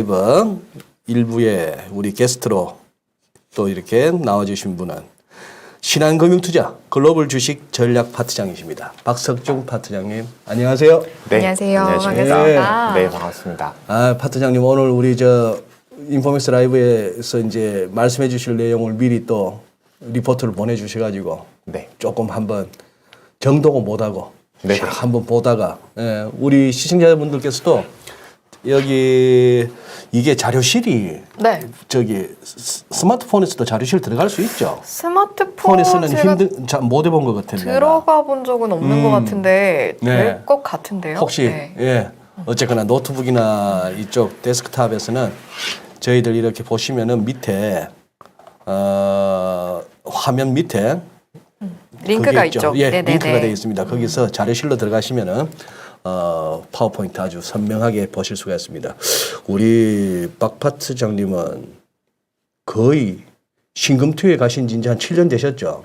이번 일부에 우리 게스트로 또 이렇게 나와주신 분은 신한금융투자 글로벌 주식 전략 파트장이십니다. 박석중 파트장님, 안녕하세요. 네, 안녕하세요. 안녕하십니까. 반갑습니다. 네, 반갑습니다. 파트장님 오늘 우리 인포맥스 라이브에서 이제 말씀해 주실 내용을 미리 또 리포트를 보내주셔가지고 네. 조금 한번 정독은 못하고 네, 샥 한번 보다가 우리 시청자분들께서도 여기 이게 자료실이 네. 스마트폰에서도 자료실 들어갈 수 있죠. 스마트폰에서는 폰에서는 못 해본 것 같은데. 들어가 본 적은 없는 것 같은데 네. 될 것 같은데요. 혹시 네. 어쨌거나 노트북이나 이쪽 데스크탑에서는 저희들 이렇게 보시면은 밑에 화면 밑에 링크가 그게 있죠. 예, 네네네. 링크가 되어 있습니다. 거기서 자료실로 들어가시면은 파워포인트 아주 선명하게 보실 수가 있습니다. 우리 박 파트장님은 거의 신금투에 가신 지 이제 한 7년 되셨죠?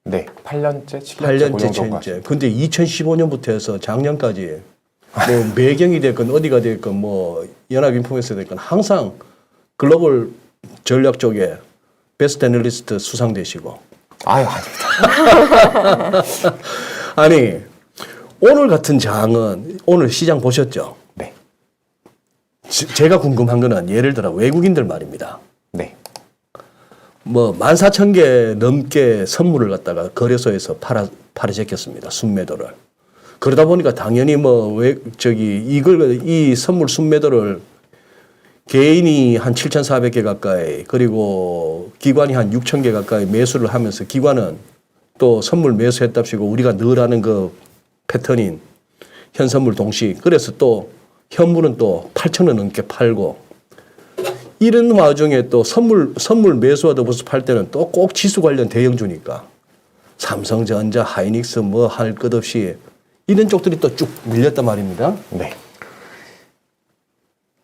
네, 8년째, 7년째, 8년째, 7년째. 근데 2015년부터 해서 작년까지 뭐 매경이 됐건 어디가 됐건 뭐 연합인포메이스가 됐건 항상 글로벌 전략 쪽에 베스트 애널리스트 수상되시고. 아유, 아닙니다. 아니 오늘 같은 장은 오늘 시장 보셨죠? 네, 제가 궁금한 거는 예를 들어 외국인들 말입니다. 네, 뭐 14,000개 넘게 선물을 갖다가 거래소에서 팔아 제꼈습니다. 순매도를. 그러다 보니까 당연히 이 선물 순매도를 개인이 한 7,400개 가까이 그리고 기관이 한 6,000개 가까이 매수를 하면서 기관은 또 선물 매수했답시고 우리가 늘 하는 그 패턴인 현선물 동시 그래서 또 현물은 또 8,000원 넘게 팔고 이런 와중에 또 선물 매수와 더불어서 팔 때는 또 꼭 지수 관련 대형주니까 삼성전자, 하이닉스 뭐 할 것 없이 이런 쪽들이 또 쭉 밀렸단 말입니다. 네.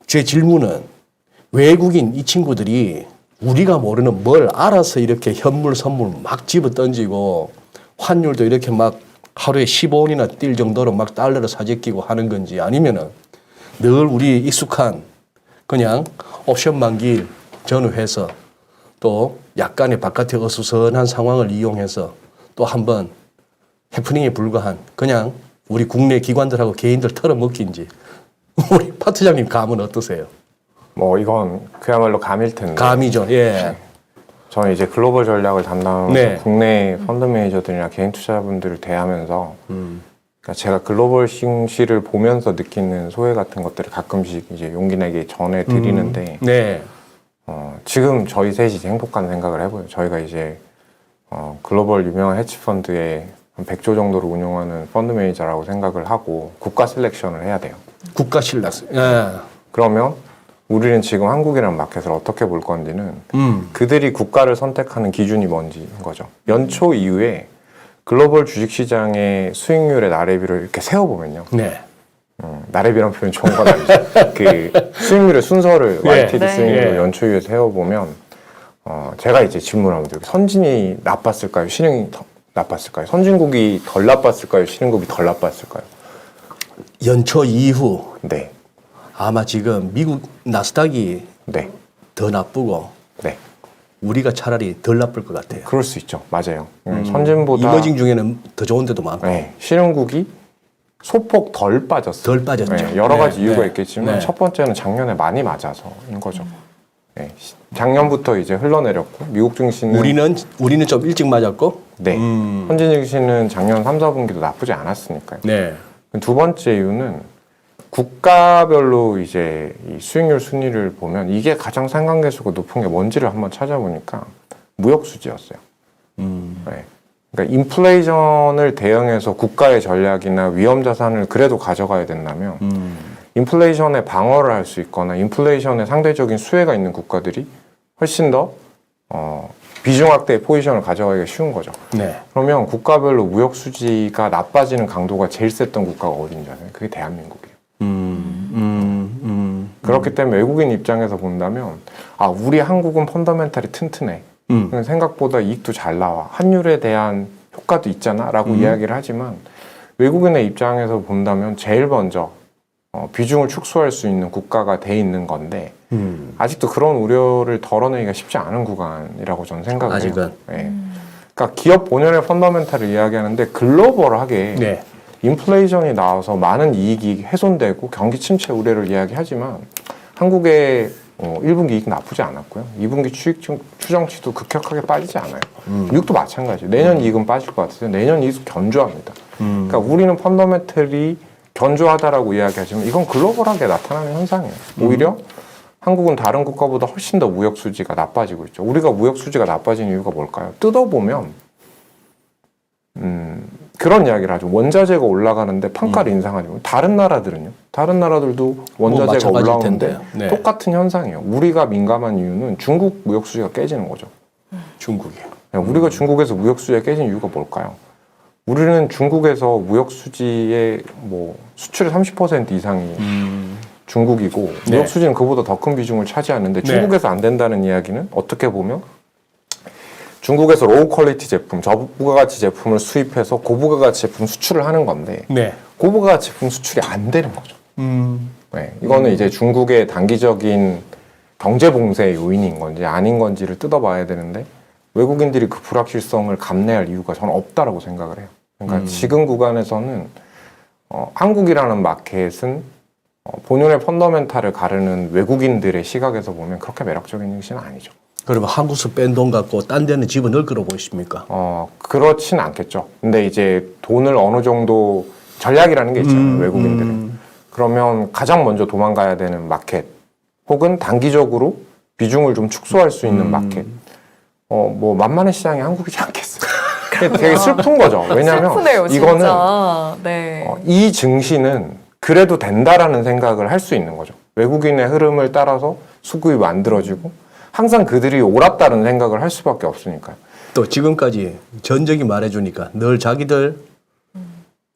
제 질문은 외국인 이 친구들이 우리가 모르는 뭘 알아서 이렇게 현물, 선물 막 집어 던지고 환율도 이렇게 막 하루에 15원이나 뛸 정도로 막 달러를 사재끼고 하는 건지 아니면은 늘 우리 익숙한 그냥 옵션 만기 전후해서 또 약간의 바깥의 어수선한 상황을 이용해서 또 한번 해프닝에 불과한 그냥 우리 국내 기관들하고 개인들 털어먹기인지 우리 파트장님 감은 어떠세요? 뭐 이건 그야말로 감일 텐데. 감이죠. 예. 저는 이제 글로벌 전략을 담당하면서 네. 국내 펀드 매니저들이나 개인 투자자분들을 대하면서 그러니까 제가 글로벌 증시를 보면서 느끼는 소외 같은 것들을 가끔씩 이제 용기 내게 전해 드리는데 네. 지금 저희 셋이 이제 행복한 생각을 해보여요. 저희가 이제 글로벌 유명한 헤지펀드에 한 100조 정도를 운용하는 펀드 매니저라고 생각을 하고 국가 셀렉션을 해야 돼요. 국가 신라스. 예. 그러면 우리는 지금 한국이라는 마켓을 어떻게 볼 건지는 그들이 국가를 선택하는 기준이 뭔지인 거죠. 연초 이후에 글로벌 주식시장의 수익률의 나래비를 이렇게 세워보면요. 네. 나래비란 표현 좋은 건 아니죠. 그 수익률의 순서를 네. YTD 네. 수익률을 네. 연초 이후에 세워보면 제가 이제 질문하면 돼요. 선진이 나빴을까요? 신흥이 나빴을까요? 선진국이 덜 나빴을까요? 신흥국이 덜 나빴을까요? 연초 이후 네, 아마 지금 미국 나스닥이 네, 더 나쁘고 네. 우리가 차라리 덜 나쁠 것 같아요. 그럴 수 있죠. 맞아요. 선진보다 이머징 중에는 더 좋은 데도 많고 네, 신흥국이 소폭 덜 빠졌어요. 덜 빠졌죠. 네, 여러 가지 네, 이유가 네. 있겠지만 네. 첫 번째는 작년에 많이 맞아서인 거죠. 네, 작년부터 이제 흘러내렸고 미국 증시는 우리는 좀 일찍 맞았고. 네, 현지 증시는 작년 3, 4분기도 나쁘지 않았으니까요. 네. 두 번째 이유는 국가별로 이제 이 수익률 순위를 보면 이게 가장 상관계수가 높은 게 뭔지를 한번 찾아보니까 무역 수지였어요. 네. 그러니까 인플레이션을 대응해서 국가의 전략이나 위험 자산을 그래도 가져가야 된다면 인플레이션에 방어를 할 수 있거나 인플레이션에 상대적인 수혜가 있는 국가들이 훨씬 더 비중 확대의 포지션을 가져가기가 쉬운 거죠. 네. 그러면 국가별로 무역 수지가 나빠지는 강도가 제일 셌던 국가가 어딘지 아세요? 그게 대한민국이에요. 그렇기 때문에 외국인 입장에서 본다면 우리 한국은 펀더멘탈이 튼튼해. 생각보다 이익도 잘 나와. 환율에 대한 효과도 있잖아 라고 이야기를 하지만 외국인의 입장에서 본다면 제일 먼저 비중을 축소할 수 있는 국가가 돼 있는 건데 아직도 그런 우려를 덜어내기가 쉽지 않은 구간이라고 저는 생각을 해요. 아직은. 예. 그러니까 기업 본연의 펀더멘탈을 이야기하는데 글로벌하게 네. 인플레이션이 나와서 많은 이익이 훼손되고 경기 침체 우려를 이야기하지만 한국의 1분기 이익 나쁘지 않았고요. 2분기 추정치도 급격하게 빠지지 않아요. 미국도 마찬가지예요. 내년 이익은 빠질 것 같아요. 내년 이익도 견조합니다. 그러니까 우리는 펀더멘털이 견조하다라고 이야기하지만 이건 글로벌하게 나타나는 현상이에요. 오히려 한국은 다른 국가보다 훨씬 더 무역 수지가 나빠지고 있죠. 우리가 무역 수지가 나빠진 이유가 뭘까요? 뜯어보면 그런 이야기를 하죠. 원자재가 올라가는데 판가를 인상하지. 다른 나라들은요? 다른 나라들도 원자재가 마찬가지일 올라오는데 텐데요. 네. 똑같은 현상이에요. 우리가 민감한 이유는 중국 무역 수지가 깨지는 거죠. 중국이요. 우리가 중국에서 무역 수지가 깨진 이유가 뭘까요? 우리는 중국에서 무역 수지의 뭐 수출의 30% 이상이 중국이고 네. 무역 수지는 그보다 더 큰 비중을 차지하는데 네. 중국에서 안 된다는 이야기는 어떻게 보면 중국에서 로우 퀄리티 제품, 저부가가치 제품을 수입해서 고부가가치 제품 수출을 하는 건데 네. 고부가가치 제품 수출이 안 되는 거죠. 네, 이거는 이제 중국의 단기적인 경제 봉쇄의 요인인 건지 아닌 건지를 뜯어봐야 되는데 외국인들이 그 불확실성을 감내할 이유가 저는 없다라고 생각을 해요. 그러니까 지금 구간에서는 한국이라는 마켓은 본연의 펀더멘탈을 가르는 외국인들의 시각에서 보면 그렇게 매력적인 것은 아니죠. 그러면 한국에서 뺀 돈 갖고 딴 데는 집어넣을 거로 보십니까? 그렇진 않겠죠. 근데 이제 돈을 어느 정도 전략이라는 게 있잖아요, 외국인들은. 그러면 가장 먼저 도망가야 되는 마켓, 혹은 단기적으로 비중을 좀 축소할 수 있는 마켓. 뭐 만만한 시장이 한국이지 않겠어요. 되게 슬픈 거죠. 왜냐하면 슬프네요, 진짜. 이거는 네. 이 증시는 그래도 된다라는 생각을 할 수 있는 거죠. 외국인의 흐름을 따라서 수급이 만들어지고 항상 그들이 옳았다는 생각을 할 수밖에 없으니까요. 또 지금까지 전적이 말해주니까 늘 자기들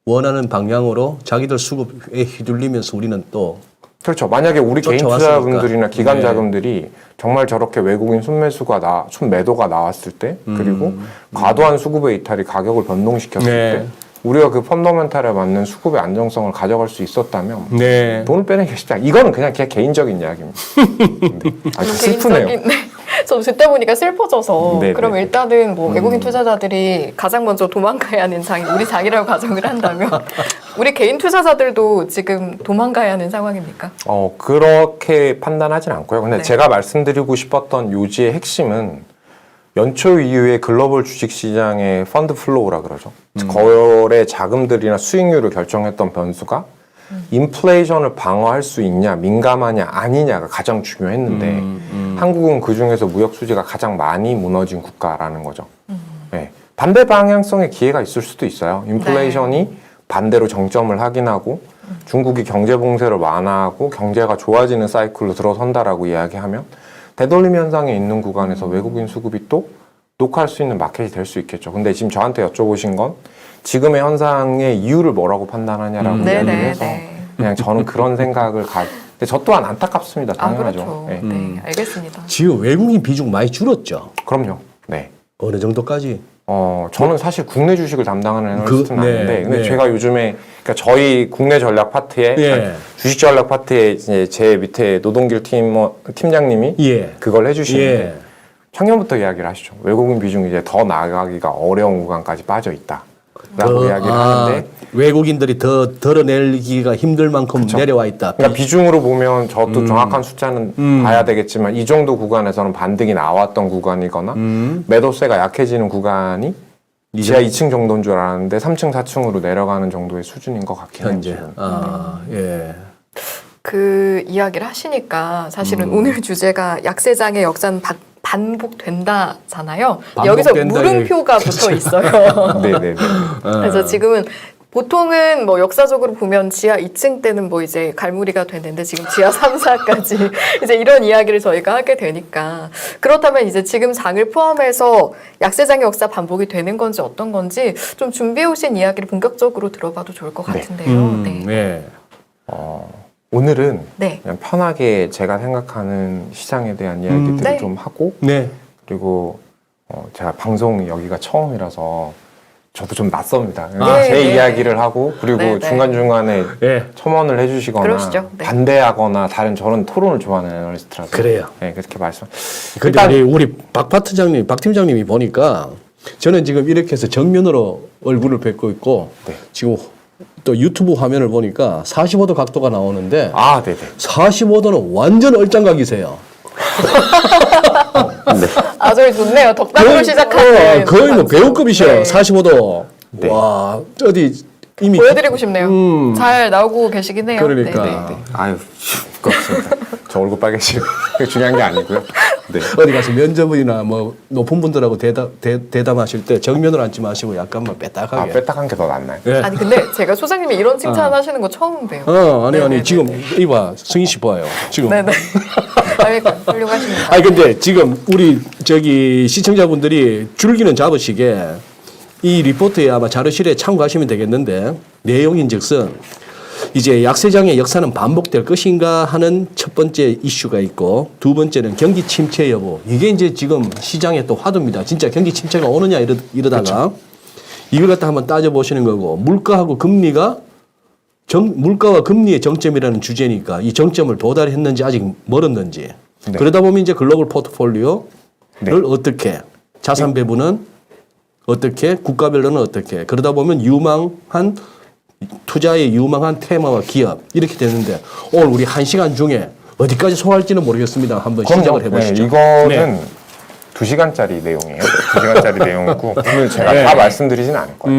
원하는 방향으로 자기들 수급에 휘둘리면서 우리는 또 그렇죠. 만약에 우리 개인 쫓아왔으니까. 투자분들이나 기관 네. 자금들이 정말 저렇게 외국인 순매도가 나왔을 때, 그리고 과도한 수급의 이탈이 가격을 변동시켰을 네. 때, 우리가 그 펀더멘탈에 맞는 수급의 안정성을 가져갈 수 있었다면 네. 돈을 빼내기 쉽지 않아요. 이거는 그냥 개인적인 이야기입니다. 네. 아주 슬프네요. 네. 저도 듣다 보니까 슬퍼져서 네, 그럼 네. 일단은 뭐 외국인 투자자들이 가장 먼저 도망가야 하는 장이 우리 장이라고 가정을 한다면 우리 개인 투자자들도 지금 도망가야 하는 상황입니까? 그렇게 판단하진 않고요. 근데 네. 제가 말씀드리고 싶었던 요지의 핵심은 연초 이후에 글로벌 주식시장의 펀드 플로우라 그러죠. 거래 자금들이나 수익률을 결정했던 변수가 인플레이션을 방어할 수 있냐, 민감하냐, 아니냐가 가장 중요했는데 한국은 그중에서 무역 수지가 가장 많이 무너진 국가라는 거죠. 네. 반대 방향성의 기회가 있을 수도 있어요. 인플레이션이 반대로 정점을 확인하고 중국이 경제 봉쇄를 완화하고 경제가 좋아지는 사이클로 들어선다라고 이야기하면 되돌림 현상에 있는 구간에서 외국인 수급이 또 녹화할 수 있는 마켓이 될 수 있겠죠. 근데 지금 저한테 여쭤보신 건 지금의 현상의 이유를 뭐라고 판단하냐라고 이야기를 해서 그냥 저는 그런 생각을 근데 저 또한 안타깝습니다. 당연하죠. 그렇죠. 네. 네, 알겠습니다. 지금 외국인 비중 많이 줄었죠. 그럼요. 네. 어느 정도까지? 저는 사실 국내 주식을 담당하는 애널리스트는 네, 아닌데, 근데 네. 제가 요즘에, 그러니까 저희 국내 전략 파트에, 예. 주식 전략 파트에 이제 제 밑에 노동길 팀장님이 예. 그걸 해주시는데, 예. 작년부터 이야기를 하시죠. 외국인 비중이 이제 더 나가기가 어려운 구간까지 빠져 있다. 라고 이야기를 하는데, 외국인들이 더 덜어내기가 힘들 만큼 내려와 있다. 그러니까 비중으로 보면 저도 정확한 숫자는 봐야 되겠지만 이 정도 구간에서는 반등이 나왔던 구간이거나 매도세가 약해지는 구간이 지하 2층 정도인 줄 알았는데 3층, 4층으로 내려가는 정도의 수준인 것 같긴 해요. 현재. 예. 그 이야기를 하시니까 사실은 오늘 주제가 약세장의 역사는 반복된다잖아요. 여기서 반복된다, 물음표가 붙어 있어요. 네네네. 그래서 지금은 보통은 뭐 역사적으로 보면 지하 2층 때는 뭐 이제 갈무리가 됐는데 지금 지하 3, 4까지 이제 이런 이야기를 저희가 하게 되니까 그렇다면 이제 지금 장을 포함해서 약세장의 역사 반복이 되는 건지 어떤 건지 좀 준비해 오신 이야기를 본격적으로 들어봐도 좋을 것 같은데요. 네. 네. 오늘은 네. 그냥 편하게 제가 생각하는 시장에 대한 이야기들을 네. 좀 하고 네. 그리고 제가 방송 여기가 처음이라서 저도 좀 낯섭니다. 아, 제 네, 이야기를 하고 그리고 네, 네. 중간중간에 예. 첨언을 해주시거나 그러시죠. 네. 반대하거나 다른 저런 토론을 좋아하는 애널리스트라서 그래요. 네, 그렇게 말씀. 근데 일단 아니, 우리 박 파트장님, 박 팀장님이 보니까 저는 지금 이렇게 해서 정면으로 얼굴을 뵙고 있고 네. 지금 또 유튜브 화면을 보니까 45도 각도가 나오는데 아, 네네. 45도는 완전 얼짱각이세요. 아주 좋네요. 덕담으로 시작하는. 거의 뭐 방송. 배우급이셔. 네. 45도. 네. 와, 어디 이미 보여드리고 싶네요. 잘 나오고 계시긴 해요. 그러니까. 네, 네. 아유, 부끄럽습니다. 저 얼굴 빨개지는 게 중요한 게 아니고요. 네. 어디 가서 면접이나 뭐 높은 분들하고 대담하실 때 정면으로 앉지 마시고 약간만 아, 빼딱하게. 빼딱한 게 더 낫나요? 예. 아니 근데 제가 소장님이 이런 칭찬하시는 거 처음 봬요. 아니 네네네. 지금 이봐 승희 씨 봐요. 지금. 네네. 아이고 훌륭하십니다. 아니 근데 지금 우리 저기 시청자분들이 줄기는 잡으시게 이 리포트에 아마 자료실에 참고하시면 되겠는데 내용인즉슨 이제 약세장의 역사는 반복될 것인가 하는 첫 번째 이슈가 있고 두 번째는 경기 침체 여부. 이게 이제 지금 시장의 또 화두입니다. 진짜 경기 침체가 오느냐 이러다가 이걸 갖다 한번 따져보시는 거고 물가하고 금리가 물가와 금리의 정점이라는 주제니까 이 정점을 도달했는지 아직 멀었는지 네. 그러다 보면 이제 글로벌 포트폴리오를 네. 어떻게 자산 배분은 어떻게 국가별로는 어떻게 그러다 보면 유망한 투자의 유망한 테마와 기업 이렇게 되는데 오늘 우리 1시간 중에 어디까지 소화할지는 모르겠습니다. 한번 시작을 해보시죠. 네, 이거는 네. 2시간짜리 내용이에요. 2시간짜리 내용이고 오늘 제가 네. 다 말씀드리진 않을 거예요.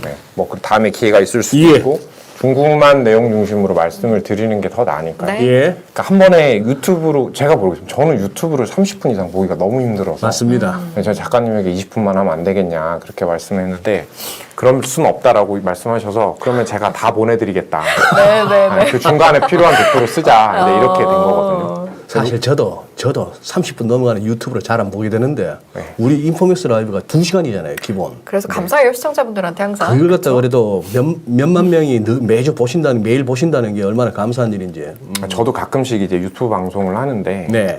네. 뭐 다음에 기회가 있을 수도 예. 있고 중국만 내용 중심으로 말씀을 드리는 게 더 나으니까요. 네. 예, 그러니까 한 번에 유튜브로 제가 모르겠습니다. 저는 유튜브를 30분 이상 보기가 너무 힘들어서 맞습니다. 제가 작가님에게 20분만 하면 안 되겠냐 그렇게 말씀했는데 그럴 수는 없다라고 말씀하셔서 그러면 제가 다 보내드리겠다. 네네네. 그 중간에 필요한 도표를 쓰자. 이제 이렇게 된 거거든요. 사실 저도 30분 넘어가는 유튜브를 잘 안 보게 되는데 네. 우리 인포맥스 라이브가 2시간이잖아요 기본. 그래서 감사해요 시청자분들한테 항상. 그걸 갖다 그래도 몇만 명이 매주 보신다는 매일 보신다는 게 얼마나 감사한 일인지. 저도 가끔씩 이제 유튜브 방송을 하는데 네.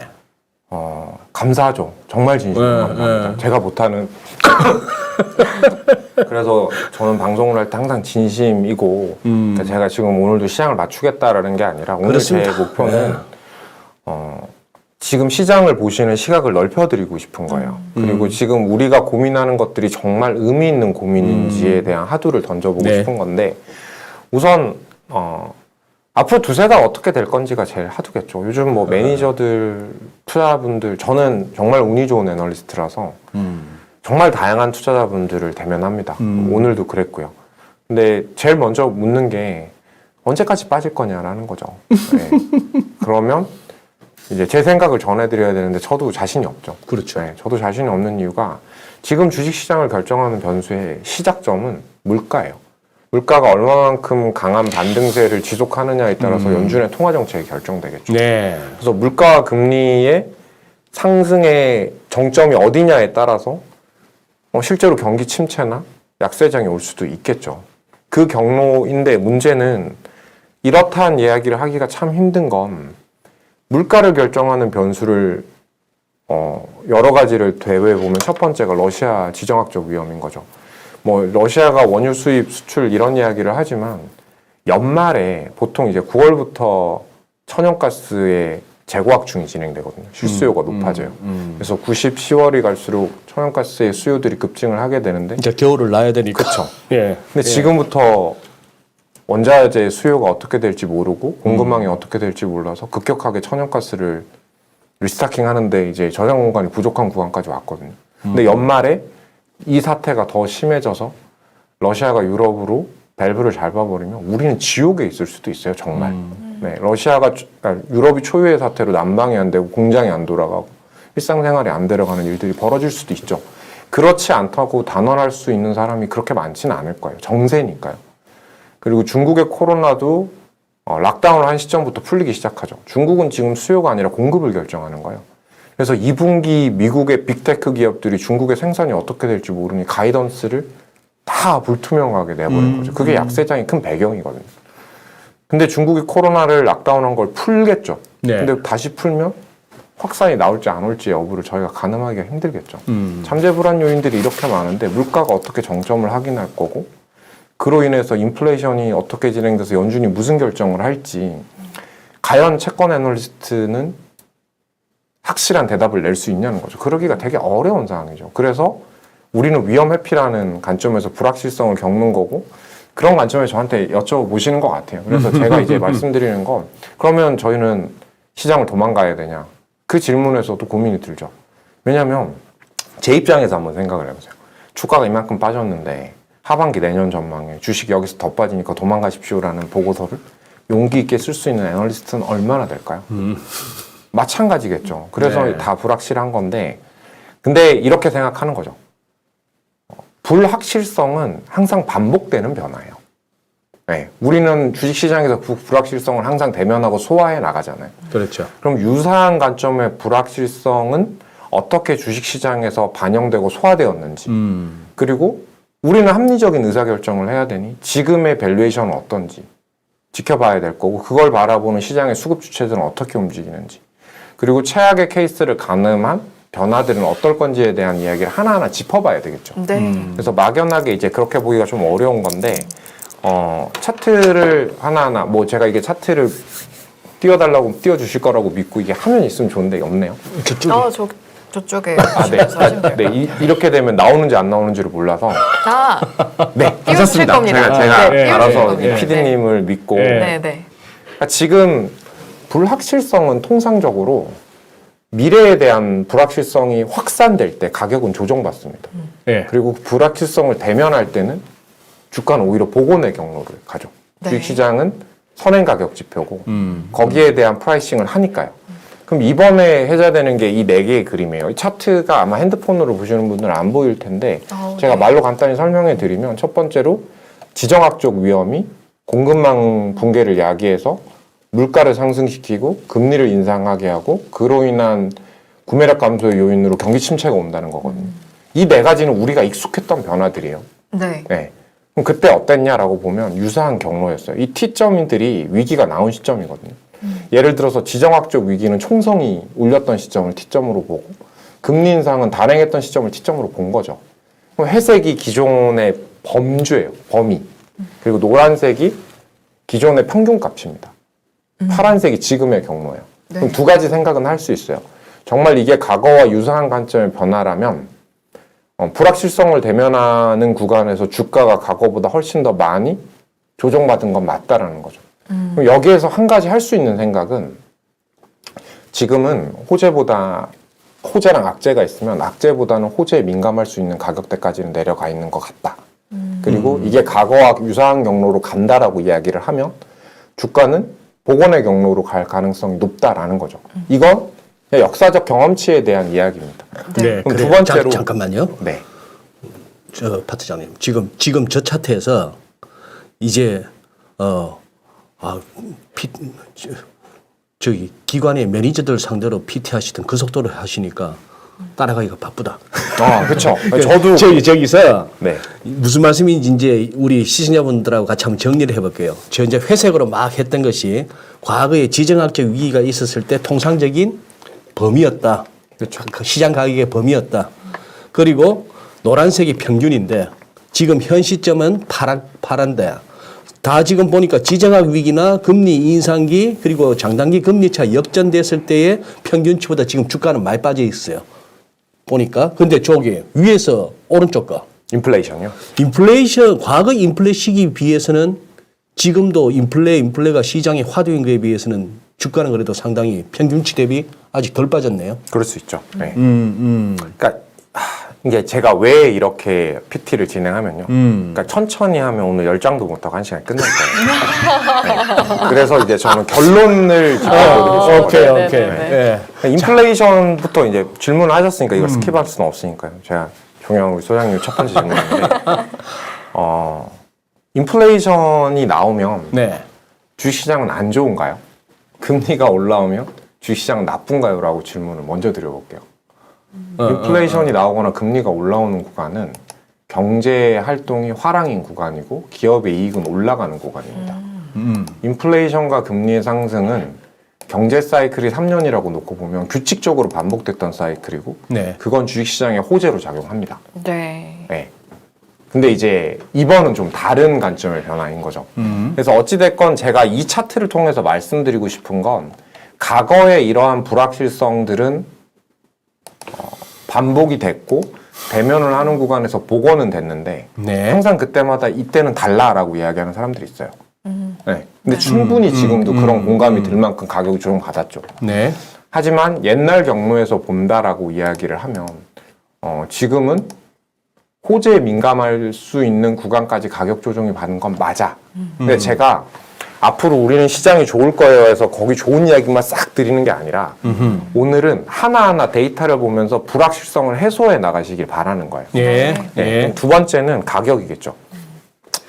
감사하죠. 정말 진심으로 네, 감사합니다. 네. 제가 못하는 그래서 저는 방송을 할 때 항상 진심이고 그러니까 제가 지금 오늘도 시장을 맞추겠다라는 게 아니라 오늘 그렇습니다. 제 목표는 네. 지금 시장을 보시는 시각을 넓혀드리고 싶은 거예요. 그리고 지금 우리가 고민하는 것들이 정말 의미 있는 고민인지에 대한 하두를 던져보고 네. 싶은 건데 우선 앞으로 두세가 어떻게 될 건지가 제일 하두겠죠. 요즘 뭐 매니저들, 투자자분들 저는 정말 운이 좋은 애널리스트라서 정말 다양한 투자자분들을 대면합니다. 오늘도 그랬고요. 근데 제일 먼저 묻는 게 언제까지 빠질 거냐라는 거죠. 네. 그러면 이제 제 생각을 전해드려야 되는데 저도 자신이 없죠. 그렇죠. 네, 저도 자신이 없는 이유가 지금 주식시장을 결정하는 변수의 시작점은 물가예요. 물가가 얼마만큼 강한 반등세를 지속하느냐에 따라서 연준의 통화정책이 결정되겠죠. 네. 그래서 물가와 금리의 상승의 정점이 어디냐에 따라서 실제로 경기 침체나 약세장이 올 수도 있겠죠. 그 경로인데 문제는 이렇다한 이야기를 하기가 참 힘든 건 물가를 결정하는 변수를 여러 가지를 대외 보면 첫 번째가 러시아 지정학적 위험인 거죠. 뭐 러시아가 원유 수입 수출 이런 이야기를 하지만 연말에 보통 이제 9월부터 천연가스의 재고 확충이 진행되거든요. 실수요가 높아져요. 그래서 90, 10월이 갈수록 천연가스의 수요들이 급증을 하게 되는데 이제 겨울을 놔야 되니까. 그쵸. 예. 근데 지금부터 원자재 수요가 어떻게 될지 모르고 공급망이 어떻게 될지 몰라서 급격하게 천연가스를 리스타킹 하는데 이제 저장 공간이 부족한 구간까지 왔거든요. 근데 연말에 이 사태가 더 심해져서 러시아가 유럽으로 밸브를 밟아버리면 우리는 지옥에 있을 수도 있어요, 정말. 네, 그러니까 유럽이 초유의 사태로 난방이 안 되고 공장이 안 돌아가고 일상생활이 안 들어가는 일들이 벌어질 수도 있죠. 그렇지 않다고 단언할 수 있는 사람이 그렇게 많지는 않을 거예요. 정세니까요. 그리고 중국의 코로나도 락다운을 한 시점부터 풀리기 시작하죠. 중국은 지금 수요가 아니라 공급을 결정하는 거예요. 그래서 2분기 미국의 빅테크 기업들이 중국의 생산이 어떻게 될지 모르니 가이던스를 다 불투명하게 내버린 거죠. 그게 약세장의 큰 배경이거든요. 근데 중국이 코로나를 락다운한 걸 풀겠죠. 네. 근데 다시 풀면 확산이 나올지 안 올지 여부를 저희가 가늠하기가 힘들겠죠. 잠재 불안 요인들이 이렇게 많은데 물가가 어떻게 정점을 확인할 거고 그로 인해서 인플레이션이 어떻게 진행돼서 연준이 무슨 결정을 할지 과연 채권 애널리스트는 확실한 대답을 낼 수 있냐는 거죠. 그러기가 되게 어려운 상황이죠. 그래서 우리는 위험 회피라는 관점에서 불확실성을 겪는 거고 그런 관점에서 저한테 여쭤보시는 것 같아요. 그래서 제가 이제 말씀드리는 건 그러면 저희는 시장을 도망가야 되냐? 그 질문에서도 고민이 들죠. 왜냐하면 제 입장에서 한번 생각을 해보세요. 주가가 이만큼 빠졌는데 하반기 내년 전망에 주식 여기서 더 빠지니까 도망가십시오라는 보고서를 용기 있게 쓸 수 있는 애널리스트는 얼마나 될까요? 마찬가지겠죠. 그래서 네. 다 불확실한 건데 근데 이렇게 생각하는 거죠. 불확실성은 항상 반복되는 변화예요. 네, 우리는 주식시장에서 불확실성을 항상 대면하고 소화해 나가잖아요. 그렇죠. 그럼 유사한 관점의 불확실성은 어떻게 주식시장에서 반영되고 소화되었는지 그리고 우리는 합리적인 의사결정을 해야 되니 지금의 밸류에이션은 어떤지 지켜봐야 될 거고 그걸 바라보는 시장의 수급 주체들은 어떻게 움직이는지 그리고 최악의 케이스를 가늠한 변화들은 어떨 건지에 대한 이야기를 하나하나 짚어봐야 되겠죠. 네. 그래서 막연하게 이제 그렇게 보기가 좀 어려운 건데 차트를 하나하나 뭐 제가 이게 차트를 띄워달라고 띄워주실 거라고 믿고 이게 화면 있으면 좋은데 없네요. 저쪽에 아, 네. 네. 이렇게 되면 나오는지 안 나오는지를 몰라서 네, 띄워주실 괜찮습니다. 겁니다. 제가 네, 알아서 띄워주실 겁니다. PD님을 믿고 네. 그러니까 지금 불확실성은 통상적으로 미래에 대한 불확실성이 확산될 때 가격은 조정받습니다. 네. 그리고 불확실성을 대면할 때는 주가는 오히려 복원의 경로를 가죠. 네. 주식시장은 선행 가격 지표고 거기에 대한 프라이싱을 하니까요. 그럼 이번에 해제되는 게 이 네 개의 그림이에요. 이 차트가 아마 핸드폰으로 보시는 분들은 안 보일 텐데 제가 네. 말로 간단히 설명해 드리면 첫 번째로 지정학적 위험이 공급망 붕괴를 야기해서 물가를 상승시키고 금리를 인상하게 하고 그로 인한 구매력 감소의 요인으로 경기 침체가 온다는 거거든요. 이 네 가지는 우리가 익숙했던 변화들이에요. 네. 네. 그럼 그때 어땠냐라고 보면 유사한 경로였어요. 이 T점들이 위기가 나온 시점이거든요. 예를 들어서 지정학적 위기는 총성이 울렸던 시점을 T점으로 보고 금리 인상은 단행했던 시점을 T점으로 본 거죠. 그럼 회색이 기존의 범주예요. 범위. 그리고 노란색이 기존의 평균값입니다. 파란색이 지금의 경로예요. 네. 그럼 두 가지 생각은 할 수 있어요. 정말 이게 과거와 유사한 관점의 변화라면 불확실성을 대면하는 구간에서 주가가 과거보다 훨씬 더 많이 조정받은 건 맞다라는 거죠. 그럼 여기에서 한 가지 할 수 있는 생각은 지금은 호재랑 악재가 있으면 악재보다는 호재에 민감할 수 있는 가격대까지는 내려가 있는 것 같다. 그리고 이게 과거와 유사한 경로로 간다라고 이야기를 하면 주가는 복원의 경로로 갈 가능성이 높다라는 거죠. 이건 역사적 경험치에 대한 이야기입니다. 네. 그럼 그래요. 두 번째로 잠깐만요. 네. 저 파트장님 지금 저 차트에서 이제 저기 기관의 매니저들 상대로 PT 하시던 그 속도를 하시니까 따라가기가 바쁘다. 그렇죠. 저도 저기서 네. 무슨 말씀인지 이제 우리 시청자분들하고 같이 한번 정리를 해볼게요. 저 이제 회색으로 막 했던 것이 과거에 지정학적 위기가 있었을 때 통상적인 범위였다. 그렇죠. 그 시장 가격의 범위였다. 그리고 노란색이 평균인데 지금 현 시점은 파란데 다 지금 보니까 지정학 위기나 금리 인상기 그리고 장단기 금리차 역전됐을 때의 평균치보다 지금 주가는 많이 빠져 있어요. 보니까. 근데 저기 위에서 오른쪽 거. 인플레이션이요? 인플레이션, 과거 인플레 시기에 비해서는 지금도 인플레가 시장의 화두인 거에 비해서는 주가는 그래도 상당히 평균치 대비 아직 덜 빠졌네요. 그럴 수 있죠. 네. 그러니까 이게 제가 왜 이렇게 PT를 진행하면요. 그러니까 천천히 하면 오늘 10장도 못하고 1시간에 끝날 거예요. 네. 그래서 이제 저는 결론을 짚어보고 싶어요. 오케이. 네. 네. 인플레이션부터 이제 질문을 하셨으니까 이걸 스킵할 수는 없으니까요. 제가 종영 우리 소장님 첫 번째 질문인데 인플레이션이 나오면 네. 주식시장은 안 좋은가요? 금리가 올라오면 주식시장은 나쁜가요? 라고 질문을 먼저 드려볼게요. 인플레이션이 나오거나 금리가 올라오는 구간은 경제 활동이 화랑인 구간이고 기업의 이익은 올라가는 구간입니다. 인플레이션과 금리의 상승은 경제 사이클이 3년이라고 놓고 보면 규칙적으로 반복됐던 사이클이고 네. 그건 주식시장의 호재로 작용합니다. 네. 네. 근데 이제 이번은 좀 다른 관점의 변화인 거죠. 그래서 어찌됐건 제가 이 차트를 통해서 말씀드리고 싶은 건 과거의 이러한 불확실성들은 반복이 됐고 대면을 하는 구간에서 복원은 됐는데 네. 항상 그때마다 이때는 달라라고 이야기하는 사람들이 있어요. 네. 근데 충분히 지금도 그런 공감이 들 만큼 가격이 조정받았죠. 네. 하지만 옛날 경로에서 본다라고 이야기를 하면 지금은 호재에 민감할 수 있는 구간까지 가격 조정이 받은 건 맞아. 근데 제가 앞으로 우리는 시장이 좋을 거예요 해서 거기 좋은 이야기만 싹 드리는 게 아니라 오늘은 하나하나 데이터를 보면서 불확실성을 해소해 나가시길 바라는 거예요. 예. 네. 예. 그럼 두 번째는 가격이겠죠.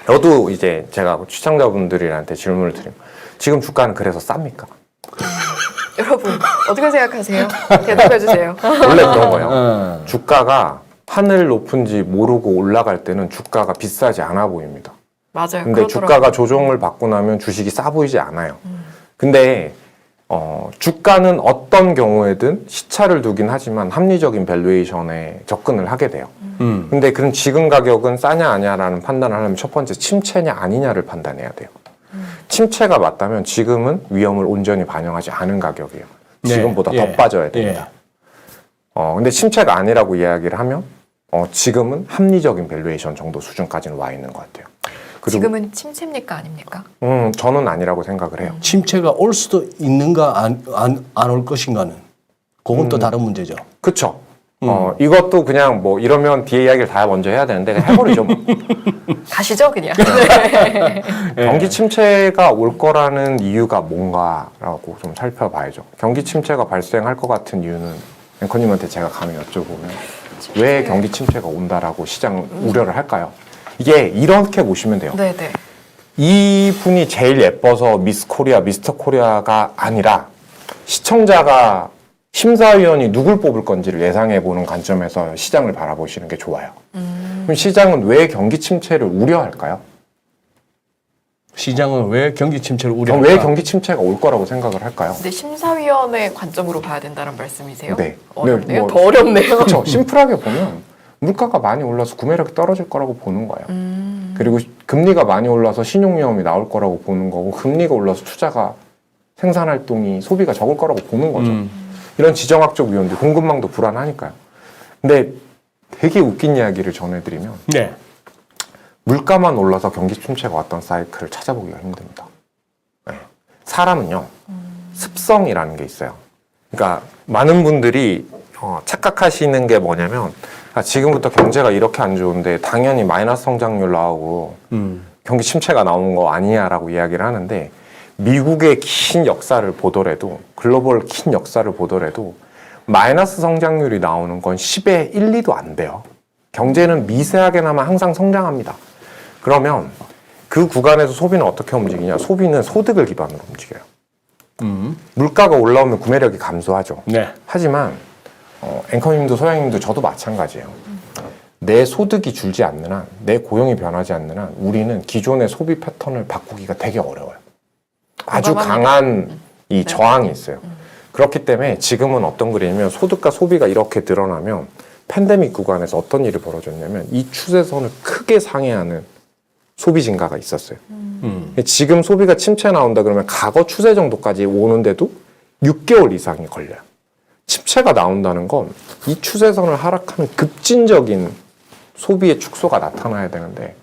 저도 이제 제가 시청자분들한테 질문을 드리면 지금 주가는 그래서 쌉니까? 여러분 어떻게 생각하세요? 대답해 주세요. 원래 그런 거예요. 주가가 하늘 높은지 모르고 올라갈 때는 주가가 비싸지 않아 보입니다. 맞아요. 근데 그렇더라고요. 주가가 조정을 받고 나면 주식이 싸 보이지 않아요. 근데 주가는 어떤 경우에든 시차를 두긴 하지만 합리적인 밸류에이션에 접근을 하게 돼요. 근데 그럼 지금 가격은 싸냐 아니냐라는 판단을 하려면 첫 번째 침체냐 아니냐를 판단해야 돼요. 침체가 맞다면 지금은 위험을 온전히 반영하지 않은 가격이에요. 네. 지금보다 예. 더 빠져야 됩니다. 근데 침체가 아니라고 이야기를 하면 지금은 합리적인 밸류에이션 정도 수준까지는 와 있는 것 같아요. 그리고 지금은 침체입니까 아닙니까? 저는 아니라고 생각을 해요. 침체가 올 수도 있는가 안 올 것인가는 그건 또 다른 문제죠. 그쵸? 이것도 그냥 뭐 이러면 뒤에 이야기를 다 먼저 해야 되는데 그냥 해버리죠. 뭐. 가시죠 그냥. 경기 침체가 올 거라는 이유가 뭔가라고 좀 살펴봐야죠. 경기 침체가 발생할 것 같은 이유는 앵커님한테 제가 감히 여쭤보면 왜 경기 침체가 온다라고 시장 우려를 할까요? 이게 이렇게 보시면 돼요. 네네. 이분이 제일 예뻐서 미스 코리아, 미스터 코리아가 아니라 시청자가 심사위원이 누굴 뽑을 건지를 예상해 보는 관점에서 시장을 바라보시는 게 좋아요. 그럼 시장은 왜 경기 침체를 우려할까요? 시장은 왜 경기 침체를 그럼 우려할까? 왜 경기 침체가 올 거라고 생각을 할까요? 근데 심사위원회 관점으로 봐야 된다는 말씀이세요? 네. 어렵네요. 뭐, 더 어렵네요. 그렇죠. 심플하게 보면 물가가 많이 올라서 구매력이 떨어질 거라고 보는 거예요. 그리고 금리가 많이 올라서 신용위험이 나올 거라고 보는 거고 금리가 올라서 투자가 생산활동이 소비가 적을 거라고 보는 거죠. 이런 지정학적 위험들 공급망도 불안하니까요. 근데 되게 웃긴 이야기를 전해드리면 네. 물가만 올라서 경기 침체가 왔던 사이클을 찾아보기가 힘듭니다. 네. 사람은요 습성이라는 게 있어요. 그러니까 많은 분들이 착각하시는 게 뭐냐면 지금부터 경제가 이렇게 안 좋은데 당연히 마이너스 성장률 나오고 경기 침체가 나오는 거 아니냐라고 이야기를 하는데 미국의 긴 역사를 보더라도 글로벌 긴 역사를 보더라도 마이너스 성장률이 나오는 건 10의 1, 2도 안 돼요. 경제는 미세하게나마 항상 성장합니다. 그러면 그 구간에서 소비는 어떻게 움직이냐? 소비는 소득을 기반으로 움직여요. 물가가 올라오면 구매력이 감소하죠. 네. 하지만 앵커님도 소장님도 저도 마찬가지예요. 내 소득이 줄지 않는 한, 내 고용이 변하지 않는 한 우리는 기존의 소비 패턴을 바꾸기가 되게 어려워요. 아주 공감합니다. 강한 이 저항이 있어요. 그렇기 때문에 지금은 어떤 그림이면 소득과 소비가 이렇게 늘어나면 팬데믹 구간에서 어떤 일이 벌어졌냐면 이 추세선을 크게 상회하는 소비 증가가 있었어요. 지금 소비가 침체 나온다 그러면 과거 추세 정도까지 오는데도 6개월 이상이 걸려요. 침체가 나온다는 건 이 추세선을 하락하는 급진적인 소비의 축소가 나타나야 되는데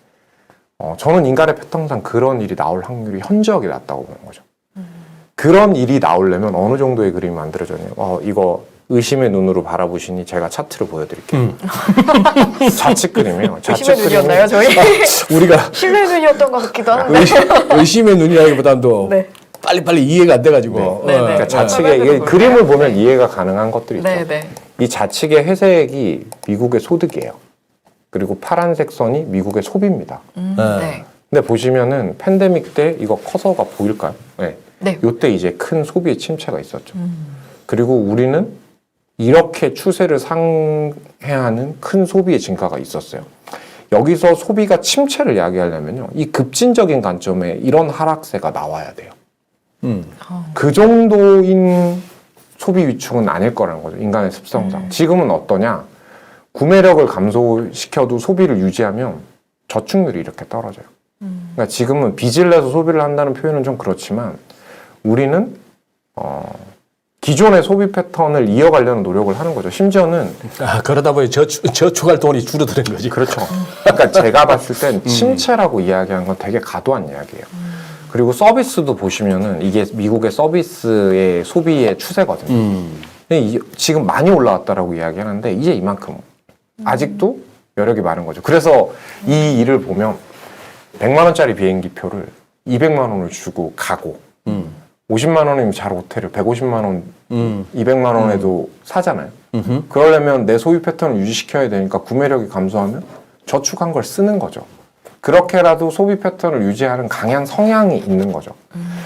저는 인간의 패턴상 그런 일이 나올 확률이 현저하게 낮다고 보는 거죠. 그런 일이 나오려면 어느 정도의 그림이 만들어졌냐면 이거 의심의 눈으로 바라보시니 제가 차트를 보여드릴게요. 좌측 그림이에요. 의심의 눈이었나요 저희? 우리가 신뢰의 눈이었던 것 같기도 한데. 의심의 눈이라기보다도 네. 빨리빨리 이해가 안 돼가지고. 네, 네. 그러니까 좌측에 화면으로 이게 볼까요? 그림을 보면 이해가 가능한 것들이 있죠. 네네. 이 좌측의 회색이 미국의 소득이에요. 그리고 파란색 선이 미국의 소비입니다. 네. 근데 보시면은 팬데믹 때 이거 커서가 보일까요? 네. 네. 요때 이제 큰 소비의 침체가 있었죠. 그리고 우리는 이렇게 추세를 상회하는 큰 소비의 증가가 있었어요. 여기서 소비가 침체를 이야기하려면요. 이 급진적인 관점에 이런 하락세가 나와야 돼요. 그 정도인 소비 위축은 아닐 거라는 거죠. 인간의 습성상. 지금은 어떠냐? 구매력을 감소시켜도 소비를 유지하면 저축률이 이렇게 떨어져요. 그러니까 지금은 빚을 내서 소비를 한다는 표현은 좀 그렇지만 우리는 기존의 소비 패턴을 이어가려는 노력을 하는 거죠. 심지어는 그러다 보니 저축할 돈이 줄어드는 거지. 그렇죠. 그러니까 제가 봤을 땐 침체라고 이야기하는 건 되게 과도한 이야기예요. 그리고 서비스도 보시면은 이게 미국의 서비스의 소비의 추세거든요. 근데 지금 많이 올라왔다라고 이야기하는데 이제 이만큼 아직도 여력이 많은 거죠. 그래서 이 일을 보면 100만 원짜리 비행기 표를 200만 원을 주고 가고 50만 원이면 잘 호텔을 150만 원, 200만 원에도 사잖아요. 그러려면 내 소비 패턴을 유지시켜야 되니까 구매력이 감소하면 저축한 걸 쓰는 거죠. 그렇게라도 소비 패턴을 유지하는 강한 성향이 있는 거죠.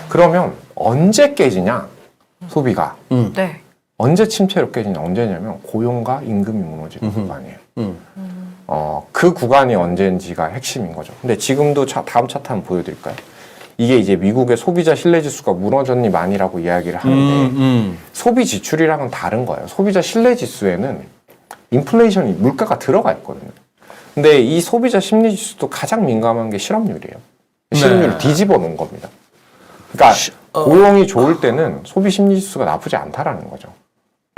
그러면 언제 깨지냐? 소비가. 네. 언제 침체로 깨지냐? 언제냐면 고용과 임금이 무너지는 구간이에요. 그 구간이 언제인지가 핵심인 거죠. 근데 지금도 다음 차트 한번 보여드릴까요? 이게 이제 미국의 소비자 신뢰지수가 무너졌니 많이라고 이야기를 하는데 소비 지출이랑은 다른 거예요. 소비자 신뢰지수에는 인플레이션이 물가가 들어가 있거든요. 근데 이 소비자 심리지수도 가장 민감한 게 실업률이에요. 실업률을 뒤집어 놓은 겁니다. 그러니까 고용이 좋을 때는 소비 심리지수가 나쁘지 않다라는 거죠.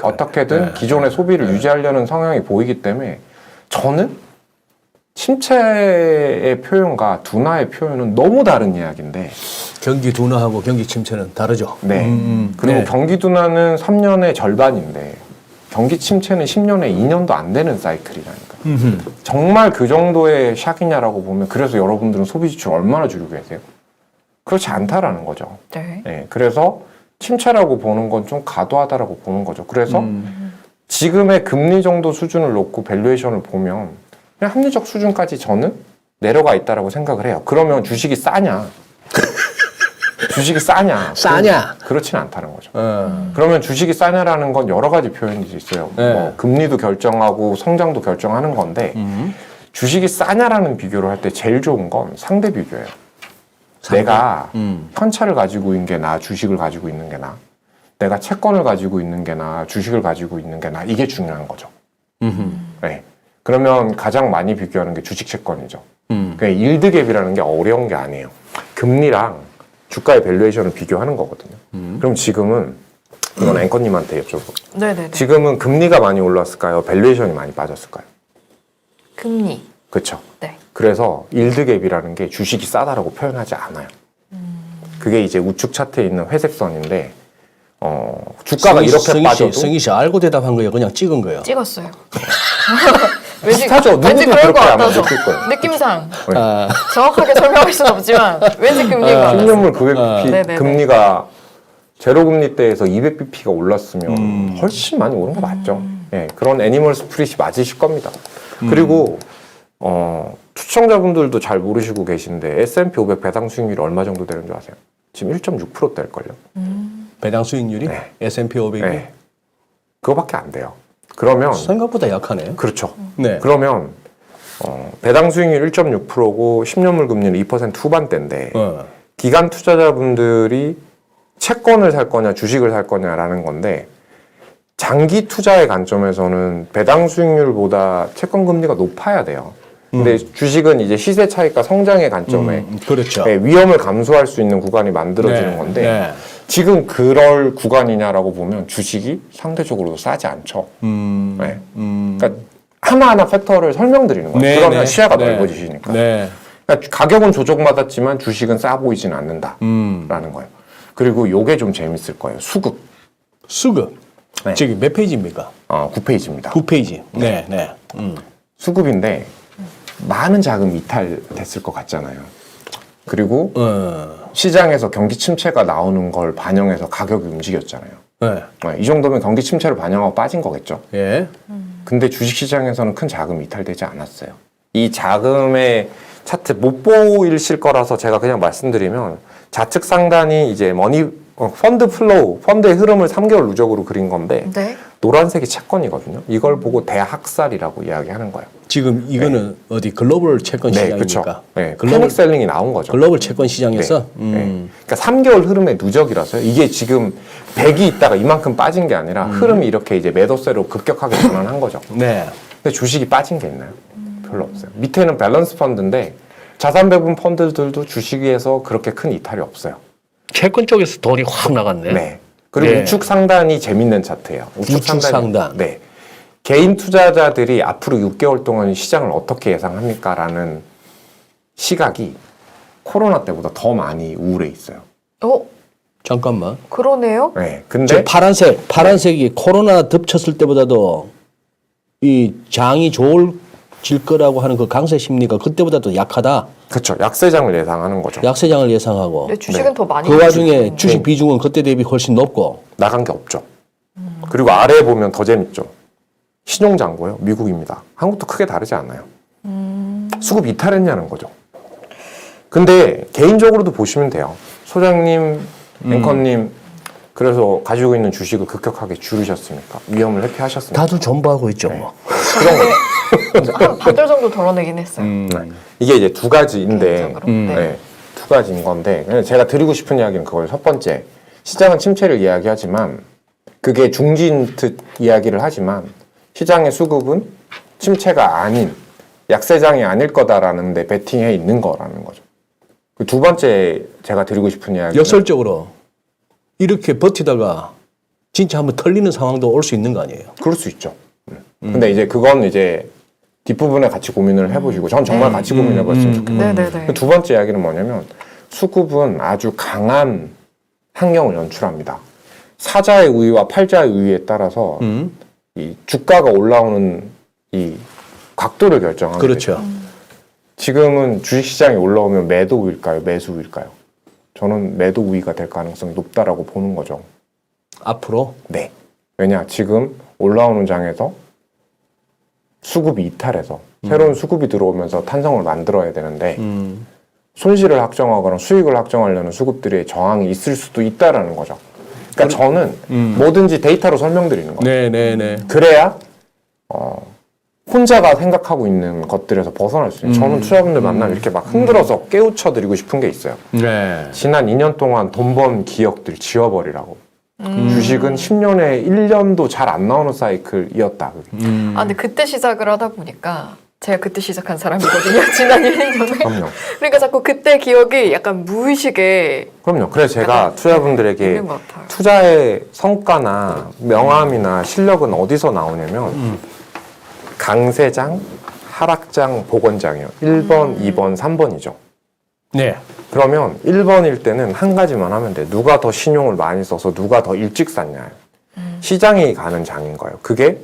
어떻게든 기존의 소비를 유지하려는 성향이 보이기 때문에 저는 침체의 표현과 둔화의 표현은 너무 다른 이야기인데 경기 둔화하고 경기 침체는 다르죠. 네. 그리고 네. 경기 둔화는 3년의 절반인데 경기 침체는 10년에 2년도 안 되는 사이클이라니까요. 정말 그 정도의 샥이냐라고 보면 그래서 여러분들은 소비 지출 얼마나 줄이고 계세요? 그렇지 않다라는 거죠. 네. 네. 그래서 침체라고 보는 건 좀 과도하다라고 보는 거죠. 그래서 지금의 금리 정도 수준을 놓고 밸류에이션을 보면 그냥 합리적 수준까지 저는 내려가 있다라고 생각을 해요. 그러면 주식이 싸냐? 주식이 싸냐? 싸냐? 그렇진 않다는 거죠. 그러면 주식이 싸냐라는 건 여러 가지 표현이 있어요. 네. 뭐 금리도 결정하고 성장도 결정하는 건데 주식이 싸냐라는 비교를 할 때 제일 좋은 건 상대 비교예요. 내가 현찰을 가지고 있는 게 나, 주식을 가지고 있는 게 나, 내가 채권을 가지고 있는 게 나, 주식을 가지고 있는 게 나, 이게 중요한 거죠. 네. 그러면 가장 많이 비교하는 게 주식 채권이죠. 그러니까 일드갭이라는 게 어려운 게 아니에요. 금리랑 주가의 밸류에이션을 비교하는 거거든요. 그럼 지금은 이건 앵커님한테 여쭤보고 네네네. 지금은 금리가 많이 올랐을까요? 밸류에이션이 많이 빠졌을까요? 금리. 그렇죠. 네. 그래서 일드갭이라는 게 주식이 싸다라고 표현하지 않아요. 그게 이제 우측 차트에 있는 회색 선인데 주가가 이렇게 빠져도 승희 씨 알고 대답한 거예요? 그냥 찍은 거예요? 찍었어요. 비슷하죠. 왠지 누구도 그럴 것 그렇게 아마 같아서. 느낄 거예요. 느낌상 아, 정확하게 설명할 수는 없지만 왠지 금리가 10년물 900bp 네네네. 금리가 제로금리 때에서 200bp가 올랐으면 훨씬 많이 오른 거 맞죠. 예, 그런 애니멀 스프릿이 맞으실 겁니다. 그리고 시청자분들도 잘 모르시고 계신데 S&P 500 배당 수익률이 얼마 정도 되는 줄 아세요? 지금 1.6% 될걸요. 배당 수익률이 네. S&P 500이 네. 그거밖에 안 돼요. 그러면 생각보다 약하네요. 그렇죠. 네. 그러면 배당 수익률 1.6%고 10년물 금리는 2% 후반대인데 기관 투자자분들이 채권을 살 거냐 주식을 살 거냐라는 건데 장기 투자의 관점에서는 배당 수익률보다 채권 금리가 높아야 돼요. 근데 주식은 이제 시세 차익과 성장의 관점에 그렇죠. 네, 위험을 감수할 수 있는 구간이 만들어지는 네, 건데 네. 지금 그럴 구간이냐라고 보면 주식이 상대적으로도 싸지 않죠. 네. 그러니까 하나하나 팩터를 설명드리는 거예요. 네, 그러면 네. 시야가 네. 넓어지시니까. 네. 그러니까 가격은 조정받았지만 주식은 싸 보이진 않는다라는 거예요. 그리고 요게 좀 재밌을 거예요. 수급. 수급. 네. 저기 몇 페이지입니까? 9페이지입니다. 9페이지. 네, 네. 수급인데 많은 자금이 이탈됐을 것 같잖아요. 그리고 시장에서 경기 침체가 나오는 걸 반영해서 가격이 움직였잖아요. 네. 이 정도면 경기 침체를 반영하고 빠진 거겠죠. 예. 근데 주식시장에서는 큰 자금이 이탈되지 않았어요. 이 자금의 차트 못 보이실 거라서 제가 그냥 말씀드리면 좌측 상단이 이제 머니 펀드 플로우, 펀드의 흐름을 3개월 누적으로 그린 건데 네. 노란색이 채권이거든요. 이걸 보고 대학살이라고 이야기하는 거예요. 지금 이거는 어디 글로벌 채권 네, 시장입니까? 그렇죠. 네, 글로벌 패닉 셀링이 나온 거죠. 글로벌 채권 시장에서 네. 그러니까 3개월 흐름의 누적이라서요. 이게 지금 100이 있다가 이만큼 빠진 게 아니라 흐름이 이렇게 이제 매도세로 급격하게 전환한 거죠. 네. 근데 주식이 빠진 게 있나요? 별로 없어요. 밑에는 밸런스 펀드인데 자산 배분 펀드들도 주식에서 그렇게 큰 이탈이 없어요. 채권 쪽에서 돈이 확 나갔네. 네. 그리고 네. 우측 상단이 재밌는 차트예요. 우측 상단. 네. 개인 투자자들이 앞으로 6개월 동안 시장을 어떻게 예상합니까라는 시각이 코로나 때보다 더 많이 우울해 있어요. 잠깐만. 그러네요. 네. 저 근데 파란색이 코로나 덮쳤을 때보다도 이 장이 좋아질 거라고 하는 그 강세 심리가 그때보다도 약하다. 그렇죠. 약세장을 예상하는 거죠. 약세장을 예상하고. 네, 주식은 네. 더 많이. 그 와중에 주식 비중은 그때 대비 훨씬 높고. 나간 게 없죠. 그리고 아래에 보면 더 재밌죠. 신용장고요. 미국입니다. 한국도 크게 다르지 않아요. 수급 이탈했냐는 거죠. 근데 개인적으로도 보시면 돼요. 소장님, 앵커님, 그래서 가지고 있는 주식을 급격하게 줄이셨습니까? 위험을 회피하셨습니까? 다들 전부하고 있죠. 뭐. 그런 거죠. 한 반절 정도 덜어내긴 했어요. 네. 이게 이제 두 가지인데, 개인적으로. 네. 네, 두 가지인 건데, 그냥 제가 드리고 싶은 이야기는 그거예요. 첫 번째, 시장은 침체를 이야기하지만, 그게 중진특 이야기를 하지만, 시장의 수급은 침체가 아닌, 약세장이 아닐 거다라는 데 베팅해 있는 거라는 거죠. 그 두 번째 제가 드리고 싶은 이야기는 역설적으로 이렇게 버티다가 진짜 한번 털리는 상황도 올 수 있는 거 아니에요? 그럴 수 있죠. 근데 이제 그건 이제 뒷부분에 같이 고민을 해보시고, 전 정말 같이 고민해봤으면 좋겠어요. 네네네. 두 번째 이야기는 뭐냐면, 수급은 아주 강한 환경을 연출합니다. 사자의 우위와 팔자의 우위에 따라서 이 주가가 올라오는 이 각도를 결정하게 그렇죠. 되죠. 지금은 주식시장이 올라오면 매도 우위일까요? 매수 우위일까요? 저는 매도 우위가 될 가능성이 높다라고 보는 거죠. 앞으로 네. 왜냐? 지금 올라오는 장에서 수급이 이탈해서 새로운 수급이 들어오면서 탄성을 만들어야 되는데 손실을 확정하거나 수익을 확정하려는 수급들의 저항이 있을 수도 있다라는 거죠. 그러니까 저는 뭐든지 데이터로 설명드리는 거예요. 네네네. 그래야 혼자가 생각하고 있는 것들에서 벗어날 수 있어요. 저는 투자분들 만나면 이렇게 막 흔들어서 깨우쳐 드리고 싶은 게 있어요. 네. 지난 2년 동안 돈 번 기억들 지워버리라고. 주식은 10년에 1년도 잘 안 나오는 사이클이었다. 아, 근데 그때 시작을 하다 보니까 제가 그때 시작한 사람이거든요. 지난 1년 전에. 그럼요. 그러니까 자꾸 그때 기억이 약간 무의식에 그럼요. 그래서 제가 약간 투자분들에게 있는 것 같아요. 투자의 성과나 명암이나 실력은 어디서 나오냐면 강세장, 하락장, 복원장이요. 1번, 2번, 3번이죠. 네. 그러면 1번일 때는 한 가지만 하면 돼. 누가 더 신용을 많이 써서 누가 더 일찍 샀냐. 시장이 가는 장인 거예요. 그게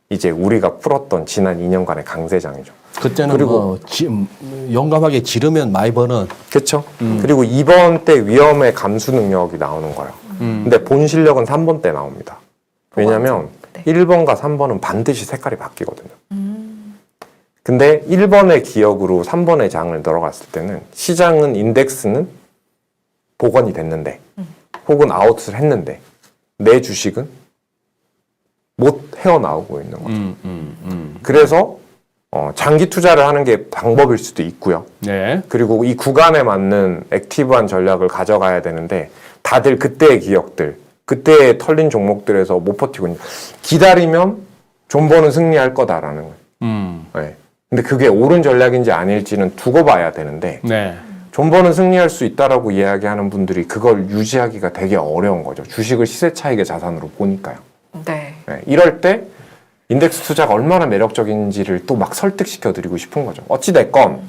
이제 우리가 풀었던 지난 2년간의 강세장이죠. 그때는 그리고 용감하게 지르면 많이 버는. 그렇죠. 그리고 2번 때 위험의 감수 능력이 나오는 거예요. 근데 본 실력은 3번 때 나옵니다. 왜냐하면 네. 1번과 3번은 반드시 색깔이 바뀌거든요. 근데 1번의 기억으로 3번의 장을 들어갔을 때는 시장은 인덱스는 복원이 됐는데 혹은 아웃을 했는데 내 주식은 못 헤어나오고 있는 거죠. 그래서 장기 투자를 하는 게 방법일 수도 있고요. 네. 그리고 이 구간에 맞는 액티브한 전략을 가져가야 되는데 다들 그때의 기억들, 그때의 털린 종목들에서 못 버티고 있는 기다리면 존버는 승리할 거다라는 거예요. 네. 근데 그게 옳은 전략인지 아닐지는 두고 봐야 되는데 네. 존버는 승리할 수 있다라고 이야기하는 분들이 그걸 유지하기가 되게 어려운 거죠. 주식을 시세 차익의 자산으로 보니까요. 네. 네. 이럴 때 인덱스 투자가 얼마나 매력적인지를 또 막 설득시켜 드리고 싶은 거죠. 어찌됐건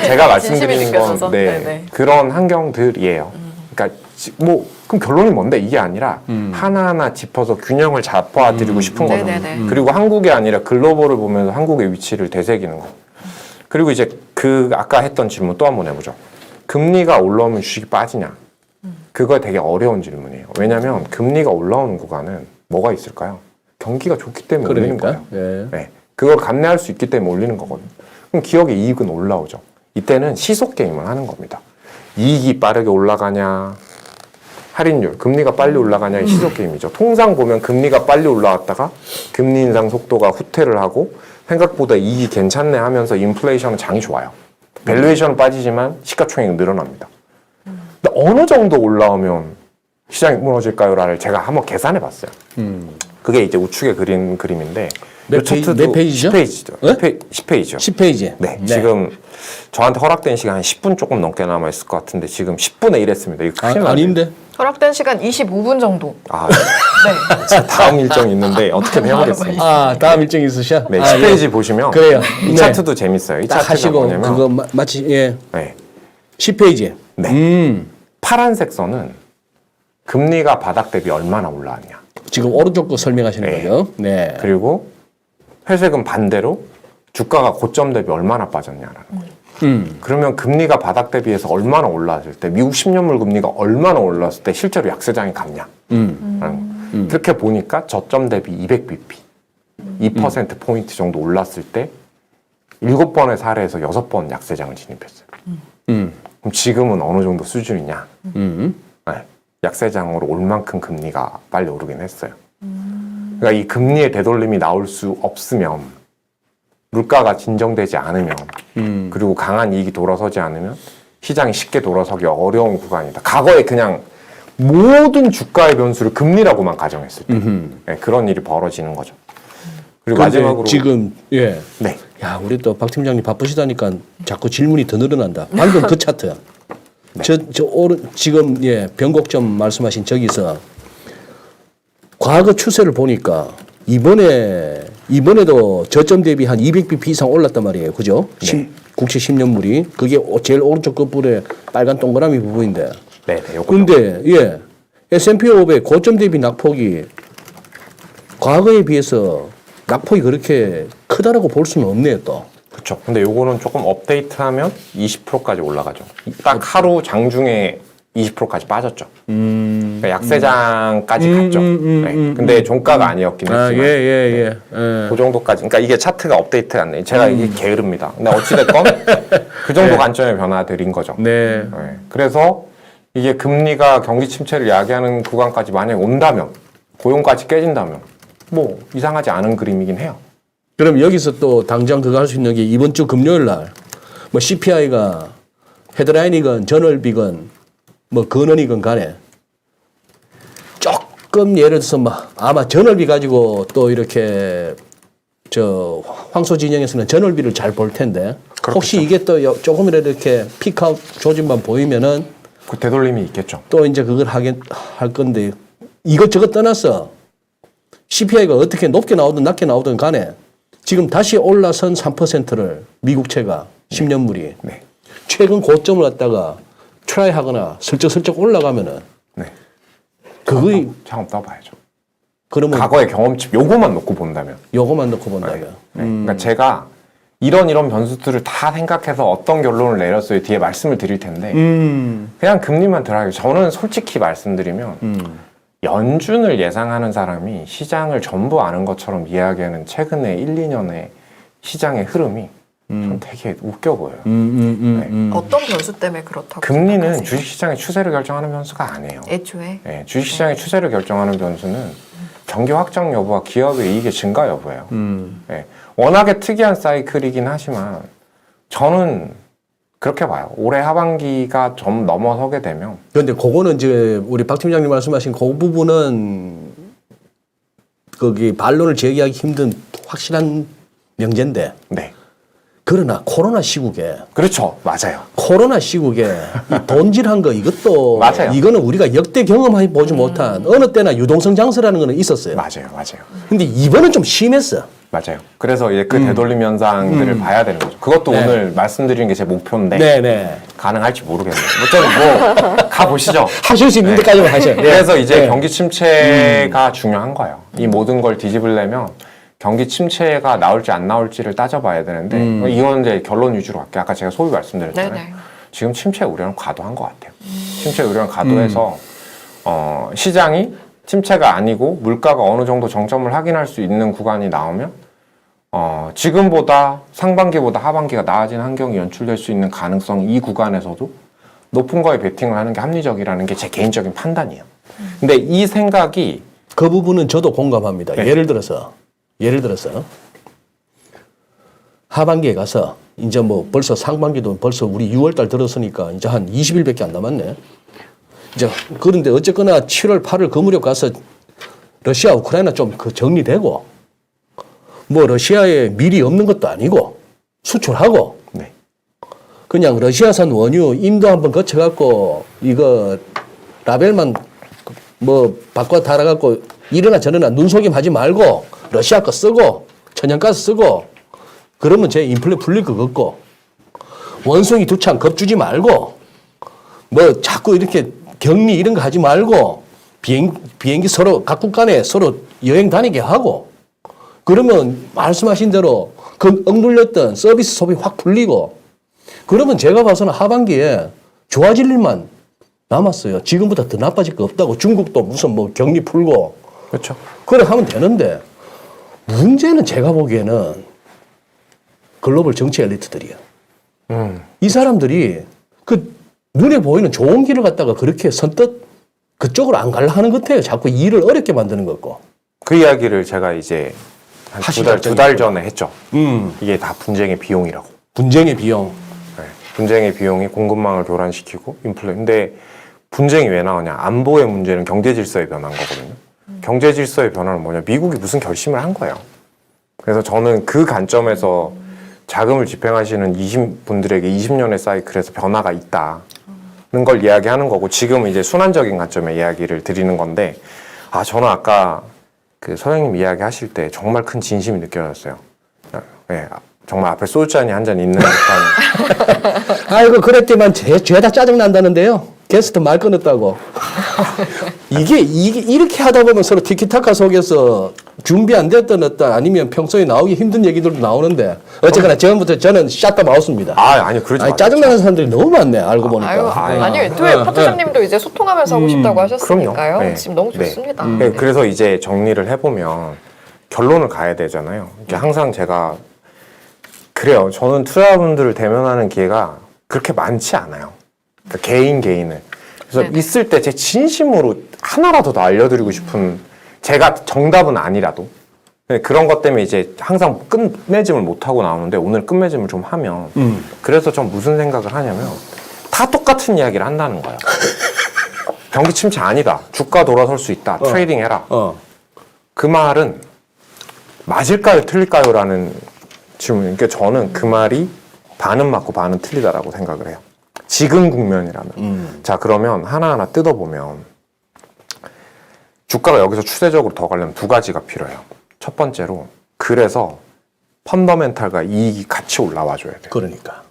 제가 말씀드리는 진심이 느껴져서? 건 네네. 그런 환경들이에요. 그러니까 그럼 결론이 뭔데 이게 아니라 하나하나 짚어서 균형을 잡아 드리고 싶은 거죠. 네네네. 그리고 한국이 아니라 글로벌을 보면서 한국의 위치를 되새기는 거. 그리고 이제 그 아까 했던 질문 또 한번 해보죠. 금리가 올라오면 주식이 빠지냐? 그거 되게 어려운 질문이에요. 왜냐하면 금리가 올라오는 구간은 뭐가 있을까요? 경기가 좋기 때문에 올리는 그러니까. 거예요. 네. 네. 그걸 감내할 수 있기 때문에 올리는 거거든요. 그럼 기업의 이익은 올라오죠. 이때는 시속 게임을 하는 겁니다. 이익이 빠르게 올라가냐, 할인율, 금리가 빨리 올라가냐 이 시속 게임이죠. 통상 보면 금리가 빨리 올라왔다가 금리 인상 속도가 후퇴를 하고 생각보다 이익이 괜찮네 하면서 인플레이션은 장이 좋아요. 밸류에이션은 빠지지만 시가총액은 늘어납니다. 근데 어느 정도 올라오면 시장이 무너질까요를 제가 한번 계산해 봤어요. 그게 이제 우측에 그린 그림인데 몇 페이지죠? 10페이지죠. 네? 10페이지요. 10페이지. 네, 지금 저한테 허락된 시간 한 10분 조금 넘게 남아 있을 것 같은데 지금 10분의 1 했습니다. 이거 큰일 나네요. 아닌데. 허락된 시간 25분 정도. 아, 네. 제 다음 일정이 있는데 어떻게든 해보겠습니다. 아, 다음 일정이 있으셔? 네, 아, 10페이지 보시면 그래요. 이 네. 차트도 재밌어요. 이 딱 차트가 하시고 뭐냐면 그거 마치 예. 네, 10페이지. 네. 파란색 선은 금리가 바닥 대비 얼마나 올라왔냐. 지금 오른쪽 거 설명하시는 네. 거죠? 네. 그리고 회색은 반대로 주가가 고점 대비 얼마나 빠졌냐라는 거예요. 그러면 금리가 바닥 대비해서 얼마나 올랐을 때 미국 10년물 금리가 얼마나 올랐을 때 실제로 약세장이 갔냐. 그렇게 보니까 저점 대비 200bp 2% 포인트 정도 올랐을 때 7번의 사례에서 6번 약세장을 진입했어요. 그럼 지금은 어느 정도 수준이냐? 네, 약세장으로 올 만큼 금리가 빨리 오르긴 했어요. 그러니까 이 금리의 되돌림이 나올 수 없으면 물가가 진정되지 않으면 그리고 강한 이익이 돌아서지 않으면 시장이 쉽게 돌아서기 어려운 구간이다. 과거에 그냥 모든 주가의 변수를 금리라고만 가정했을 때 네, 그런 일이 벌어지는 거죠. 그리고 그런데 마지막으로 지금 예. 네. 야, 우리 또 박 팀장님 바쁘시다니까 자꾸 질문이 더 늘어난다. 방금 그 차트야. 네. 저 오른 지금 예, 변곡점 말씀하신 저기서 과거 추세를 보니까 이번에도 저점 대비 한 200bp 이상 올랐단 말이에요. 그죠? 네. 국채 10년물이 그게 제일 오른쪽 끝부분에 빨간 동그라미 부분인데. 네, 네. 요거 근데 예. S&P 500 고점 대비 낙폭이 과거에 비해서 낙폭이 그렇게 크다라고 볼 수는 없네요, 또. 그렇죠. 근데 요거는 조금 업데이트하면 20%까지 올라가죠. 딱 하루 장중에 20%까지 빠졌죠. 그러니까 약세장까지 갔죠. 네. 근데 종가가 아니었긴 했지만 아, 예. 그 정도까지. 그러니까 이게 차트가 업데이트가 안 돼. 제가 이게 게으릅니다. 근데 어찌됐건 그 정도 관점의 변화들인 거죠. 네. 네. 그래서 이게 금리가 경기 침체를 야기하는 구간까지 만약에 온다면 고용까지 깨진다면 뭐 이상하지 않은 그림이긴 해요. 그럼 여기서 또 당장 그거 할 수 있는 게 이번 주 금요일 날 뭐 CPI가 헤드라인이건 저널비건 뭐 근원이건 간에 조금 예를 들어서 아마 저널비 가지고 또 이렇게 저 황소 진영에서는 저널비를 잘 볼 텐데 혹시 이게 또 조금이라도 이렇게 피크아웃 조짐만 보이면은 그 되돌림이 있겠죠. 또 이제 그걸 할 건데 이것저것 떠나서 CPI가 어떻게 높게 나오든 낮게 나오든 간에 지금 다시 올라선 3%를 미국채가 10년물이 네. 최근 고점을 갖다가 트라이 하거나 슬쩍슬쩍 올라가면은 네. 그거이 한번 떠봐야죠. 그러면 과거의 경험치 요거만 놓고 본다면. 요거만 넣고 본다면 네. 그러니까 제가 이런 변수들을 다 생각해서 어떤 결론을 내렸어요 뒤에 말씀을 드릴 텐데 그냥 금리만 들어가요. 저는 솔직히 말씀드리면 연준을 예상하는 사람이 시장을 전부 아는 것처럼 이야기하는 최근에 1, 2년의 시장의 흐름이 좀 되게 웃겨 보여요. 어떤 변수 때문에 그렇다고 금리는 생각하세요? 주식시장의 추세를 결정하는 변수가 아니에요. 애초에 네, 주식시장의 추세를 결정하는 변수는 경기 확장 여부와 기업의 이익의 증가 여부예요. 네, 워낙에 특이한 사이클이긴 하지만 저는 그렇게 봐요. 올해 하반기가 좀 넘어서게 되면 그런데 그거는 이제 우리 박 팀장님 말씀하신 그 부분은 거기 반론을 제기하기 힘든 확실한 명제인데 네, 그러나 코로나 시국에 그렇죠. 맞아요. 코로나 시국에 이 돈질한 거 이것도 맞아요. 이거는 우리가 역대 경험해 보지 못한 어느 때나 유동성 장세라는 거는 있었어요. 맞아요. 근데 이번은 좀 심했어. 맞아요. 그래서 이제 그 되돌림 현상들을 봐야 되는 거죠. 그것도 네. 오늘 말씀드리는 게 제 목표인데 네네. 가능할지 모르겠네요. 뭐 가보시죠. 하실 수 있는 데까지만 하셔요. 네. 그래서 이제 네. 경기 침체가 중요한 거예요. 이 모든 걸 뒤집으려면 경기 침체가 나올지 안 나올지를 따져봐야 되는데 이건 이제 결론 위주로 갈게요. 아까 제가 소위 말씀드렸잖아요. 네네. 지금 침체 우려는 과도한 것 같아요. 침체 우려는 과도해서 시장이 침체가 아니고 물가가 어느 정도 정점을 확인할 수 있는 구간이 나오면 지금보다 상반기보다 하반기가 나아진 환경이 연출될 수 있는 가능성이 이 구간에서도 높은 거에 베팅을 하는 게 합리적이라는 게 제 개인적인 판단이에요. 근데 이 생각이 그 부분은 저도 공감합니다. 네. 예를 들어서 하반기에 가서 이제 뭐 벌써 상반기도 벌써 우리 6월달 들었으니까 이제 한 20일밖에 안 남았네. 이제 그런데 어쨌거나 7월 8월 그 무렵 가서 러시아 우크라이나 좀 그 정리되고 뭐 러시아에 밀이 없는 것도 아니고 수출하고 네. 그냥 러시아산 원유 인도 한번 거쳐갖고 이거 라벨만 뭐 바꿔 달아갖고 이러나 저러나 눈속임 하지 말고 러시아 거 쓰고 천연가스 쓰고 그러면 제 인플레 풀릴 것 같고 원숭이 두 창 겁주지 말고 뭐 자꾸 이렇게 격리 이런 거 하지 말고 비행기 서로 각국 간에 서로 여행 다니게 하고 그러면 말씀하신 대로 그 억눌렸던 서비스 소비 확 풀리고 그러면 제가 봐서는 하반기에 좋아질 일만 남았어요. 지금보다 더 나빠질 거 없다고 중국도 무슨 뭐 격리 풀고 그렇죠. 그래 하면 되는데 문제는 제가 보기에는 글로벌 정치 엘리트들이야. 이 사람들이 그 눈에 보이는 좋은 길을 갖다가 그렇게 선뜻 그쪽으로 안 갈라 하는 것 같아요. 자꾸 일을 어렵게 만드는 것 같고. 그 이야기를 제가 이제 한 두 달 전에 했죠. 이게 다 분쟁의 비용이라고. 분쟁의 비용. 네. 분쟁의 비용이 공급망을 교란시키고 인플레. 근데 분쟁이 왜 나오냐? 안보의 문제는 경제 질서의 변화인 거거든요. 경제 질서의 변화는 뭐냐? 미국이 무슨 결심을 한 거예요. 그래서 저는 그 관점에서 자금을 집행하시는 20분들에게 20년의 사이클에서 변화가 있다는 걸 이야기하는 거고 지금은 이제 순환적인 관점의 이야기를 드리는 건데 저는 아까 그 선생님 이야기 하실 때 정말 큰 진심이 느껴졌어요. 네, 정말 앞에 소주잔이 한 잔 있는 듯한 아이고 그랬더만 죄다 짜증난다는데요. 게스트 말 끊었다고. 이게 이렇게 하다 보면 서로 티키타카 속에서 준비 안 됐던 어떤 아니면 평소에 나오기 힘든 얘기들도 나오는데 어쨌거나 지금부터 저는 샷다 마우스입니다. 아니 그러지 마세요. 짜증나는 사람들이 너무 많네 알고 보니까. 아니 파트장님도 이제 소통하면서 하고 싶다고 하셨으니까요. 그럼요. 네. 지금 너무 좋습니다. 네, 그래서 이제 정리를 해보면 결론을 가야 되잖아요. 이게 항상 제가 그래요. 저는 투자자분들을 대면하는 기회가 그렇게 많지 않아요. 그러니까 개인을. 그래서 네네. 있을 때 제 진심으로 하나라도 더 알려드리고 싶은 제가 정답은 아니라도 그런 것 때문에 이제 항상 끝맺음을 못하고 나오는데 오늘 끝맺음을 좀 하면 그래서 전 무슨 생각을 하냐면 다 똑같은 이야기를 한다는 거예요. 경기 침체 아니다. 주가 돌아설 수 있다. 트레이딩 해라. 그 말은 맞을까요? 틀릴까요? 라는 질문. 그러니까 저는 그 말이 반은 맞고 반은 틀리다라고 생각을 해요. 지금 국면이라면. 자, 그러면 하나하나 뜯어보면 주가가 여기서 추세적으로 더 가려면 두 가지가 필요해요. 첫 번째로 그래서 펀더멘탈과 이익이 같이 올라와 줘야 돼요. 그러니까.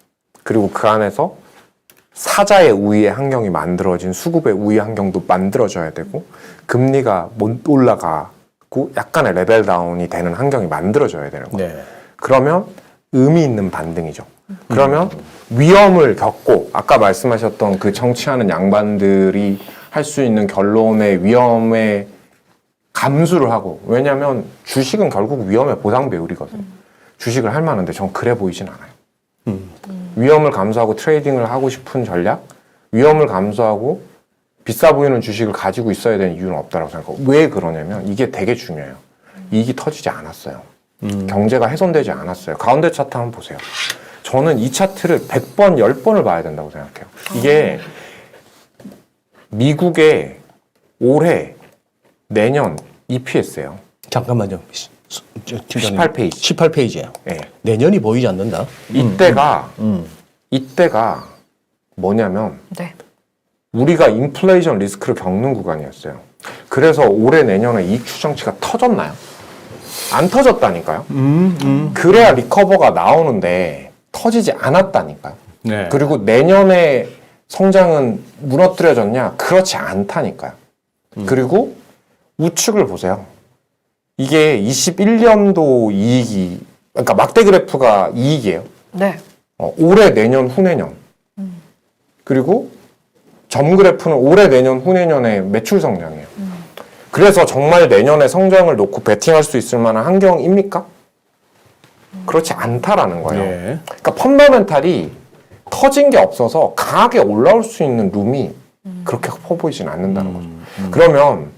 그리고 그 안에서 사자의 우위의 환경이 만들어진 수급의 우위 환경도 만들어져야 되고 금리가 못 올라가고 약간의 레벨 다운이 되는 환경이 만들어져야 되는 거예요. 네. 그러면 의미 있는 반등이죠. 그러면 위험을 겪고 아까 말씀하셨던 그 정치하는 양반들이 할 수 있는 결론의 위험에 감수를 하고 왜냐하면 주식은 결국 위험의 보상 배율이거든요. 주식을 할 만한데 전 그래 보이진 않아요. 위험을 감수하고 트레이딩을 하고 싶은 전략, 위험을 감수하고 비싸 보이는 주식을 가지고 있어야 되는 이유는 없다고 생각하고 왜 그러냐면 이게 되게 중요해요. 이익이 터지지 않았어요. 경제가 훼손되지 않았어요. 가운데 차트 한번 보세요. 저는 이 차트를 100번, 10번을 봐야 된다고 생각해요. 이게 미국의 올해, 내년 EPS예요. 잠깐만요. 18페이지. 18페이지예요. 네. 내년이 보이지 않는다. 이때가 뭐냐면 네. 우리가 인플레이션 리스크를 겪는 구간이었어요. 그래서 올해 내년에 이익 추정치가 터졌나요? 안 터졌다니까요. 그래야 리커버가 나오는데 터지지 않았다니까요. 네. 그리고 내년에 성장은 무너뜨려졌냐? 그렇지 않다니까요. 그리고 우측을 보세요. 이게 21년도 이익이 그러니까 막대 그래프가 이익이에요. 네. 올해, 내년, 후내년. 그리고 점 그래프는 올해, 내년, 후내년의 매출 성장이에요. 그래서 정말 내년에 성장을 놓고 베팅할 수 있을 만한 환경입니까? 그렇지 않다라는 거예요. 예. 그러니까 펀더멘탈이 터진 게 없어서 강하게 올라올 수 있는 룸이 그렇게 커 보이진 않는다는 거죠. 그러면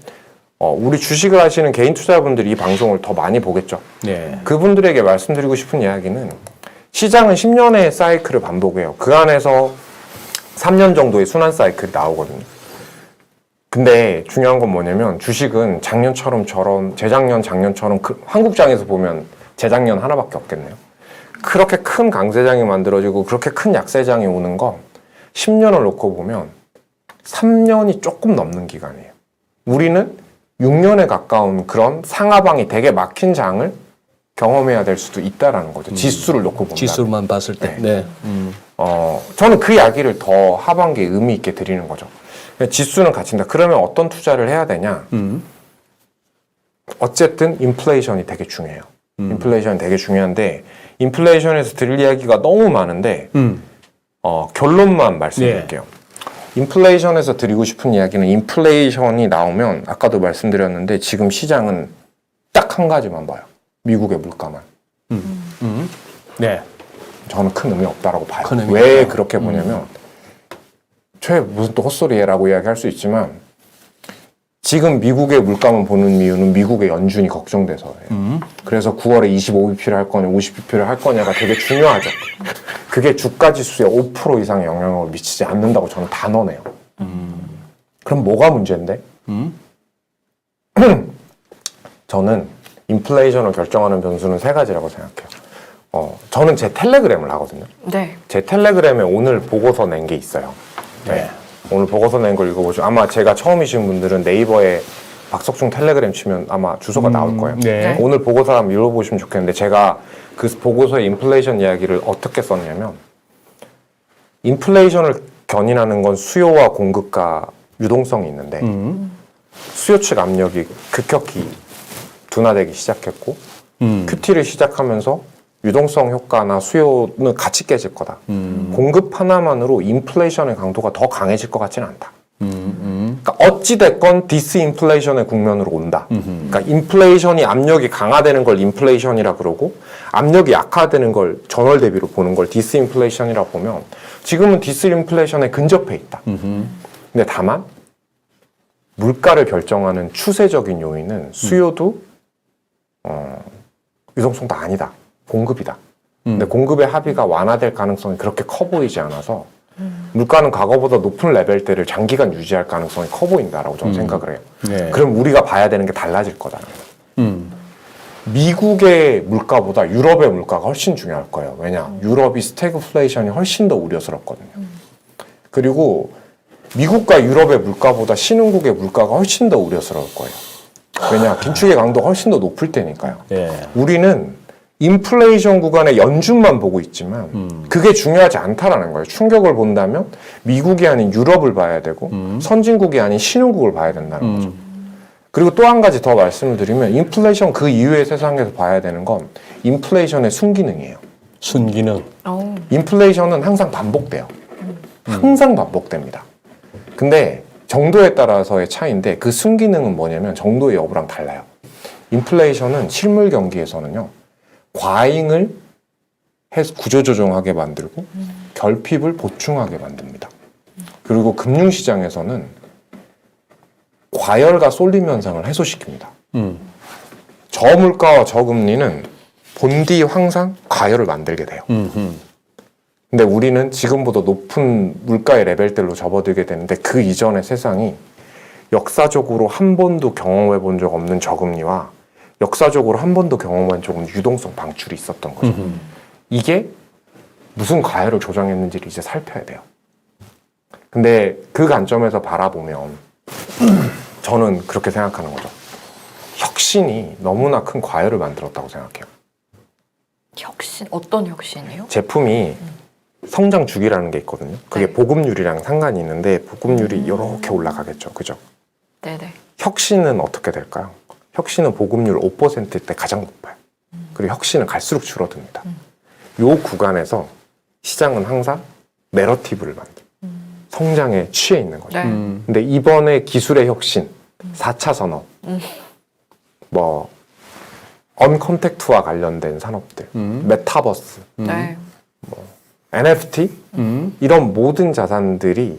우리 주식을 하시는 개인 투자자분들이 이 방송을 더 많이 보겠죠. 네. 그분들에게 말씀드리고 싶은 이야기는 시장은 10년의 사이클을 반복해요. 그 안에서 3년 정도의 순환 사이클이 나오거든요. 근데 중요한 건 뭐냐면 주식은 작년처럼 재작년, 작년처럼 한국장에서 보면 재작년 하나밖에 없겠네요. 그렇게 큰 강세장이 만들어지고 그렇게 큰 약세장이 오는 거 10년을 놓고 보면 3년이 조금 넘는 기간이에요. 우리는 6년에 가까운 그런 상하방이 되게 막힌 장을 경험해야 될 수도 있다라는 거죠. 지수를 놓고 본다. 지수만 봤을 때. 네. 저는 그 이야기를 더 하반기에 의미 있게 드리는 거죠. 지수는 갇힌다. 그러면 어떤 투자를 해야 되냐? 어쨌든 인플레이션이 되게 중요해요. 인플레이션이 되게 중요한데 인플레이션에서 드릴 이야기가 너무 많은데 결론만 말씀드릴게요. 인플레이션에서 드리고 싶은 이야기는 인플레이션이 나오면 아까도 말씀드렸는데 지금 시장은 딱 한 가지만 봐요. 미국의 물가만. 네. 저는 큰 의미 없다라고 봐요. 큰 의미 왜 없다. 그렇게 보냐면 무슨 또 헛소리라고 이야기할 수 있지만 지금 미국의 물가만 보는 이유는 미국의 연준이 걱정돼서예요. 그래서 9월에 25bp를 할 거냐 50bp를 할 거냐가 되게 중요하죠. 그게 주가 지수에 5% 이상의 영향을 미치지 않는다고 저는 단언해요. 그럼 뭐가 문제인데? 저는 인플레이션을 결정하는 변수는 3가지라고 생각해요. 저는 제 텔레그램을 하거든요. 네. 제 텔레그램에 오늘 보고서 낸 게 있어요. 네. 오늘 보고서 낸 걸 읽어보죠. 아마 제가 처음이신 분들은 네이버에 박석중 텔레그램 치면 아마 주소가 나올 거예요. 네. 오늘 보고서 한번 읽어보시면 좋겠는데 제가 그 보고서의 인플레이션 이야기를 어떻게 썼냐면 인플레이션을 견인하는 건 수요와 공급과 유동성이 있는데 수요 측 압력이 급격히 둔화되기 시작했고 QT를 시작하면서 유동성 효과나 수요는 같이 깨질 거다. 공급 하나만으로 인플레이션의 강도가 더 강해질 것 같지는 않다. 그러니까 어찌됐건 디스인플레이션의 국면으로 온다. 그러니까 인플레이션이 압력이 강화되는 걸 인플레이션이라 그러고 압력이 약화되는 걸 전월 대비로 보는 걸 디스인플레이션이라 보면 지금은 디스인플레이션에 근접해 있다. 근데 다만 물가를 결정하는 추세적인 요인은 수요도 유동성도 아니다. 공급이다. 근데 공급의 합의가 완화될 가능성이 그렇게 커 보이지 않아서 물가는 과거보다 높은 레벨대를 장기간 유지할 가능성이 커 보인다라고 저는 생각을 해요. 네. 그럼 우리가 봐야 되는 게 달라질 거다라는 거예요. 미국의 물가보다 유럽의 물가가 훨씬 중요할 거예요. 왜냐? 유럽이 스태그플레이션이 훨씬 더 우려스럽거든요. 그리고 미국과 유럽의 물가보다 신흥국의 물가가 훨씬 더 우려스러울 거예요. 왜냐? 긴축의 강도가 훨씬 더 높을 테니까요. 네. 우리는 인플레이션 구간의 연준만 보고 있지만 그게 중요하지 않다라는 거예요. 충격을 본다면 미국이 아닌 유럽을 봐야 되고 선진국이 아닌 신흥국을 봐야 된다는 거죠. 그리고 또 한 가지 더 말씀을 드리면 인플레이션 그 이후의 세상에서 봐야 되는 건 인플레이션의 순기능이에요. 순기능. 인플레이션은 항상 반복돼요. 항상 반복됩니다. 근데 정도에 따라서의 차이인데 그 순기능은 뭐냐면 정도의 여부랑 달라요. 인플레이션은 실물 경기에서는요. 과잉을 해서 구조조정하게 만들고 결핍을 보충하게 만듭니다. 그리고 금융시장에서는 과열과 쏠림 현상을 해소시킵니다. 저물가와 저금리는 본디 항상 과열을 만들게 돼요. 근데 우리는 지금보다 높은 물가의 레벨들로 접어들게 되는데 그 이전의 세상이 역사적으로 한 번도 경험해 본 적 없는 저금리와 역사적으로 한 번도 경험한 적 없는 유동성 방출이 있었던 거죠. 이게 무슨 과열을 조정했는지를 이제 살펴야 돼요. 근데 그 관점에서 바라보면 저는 그렇게 생각하는 거죠. 혁신이 너무나 큰 과열을 만들었다고 생각해요. 혁신? 어떤 혁신이요? 제품이 성장 주기라는 게 있거든요. 그게 네. 보급률이랑 상관이 있는데 보급률이 이렇게 올라가겠죠. 그죠? 네네. 혁신은 어떻게 될까요? 혁신은 보급률 5%일 때 가장 높아요. 그리고 혁신은 갈수록 줄어듭니다. 요 구간에서 시장은 항상 내러티브를 만들어요. 성장에 취해 있는 거죠. 네. 근데 이번에 기술의 혁신, 4차 산업, 뭐 언컨택트와 관련된 산업들, 메타버스, 네. NFT 이런 모든 자산들이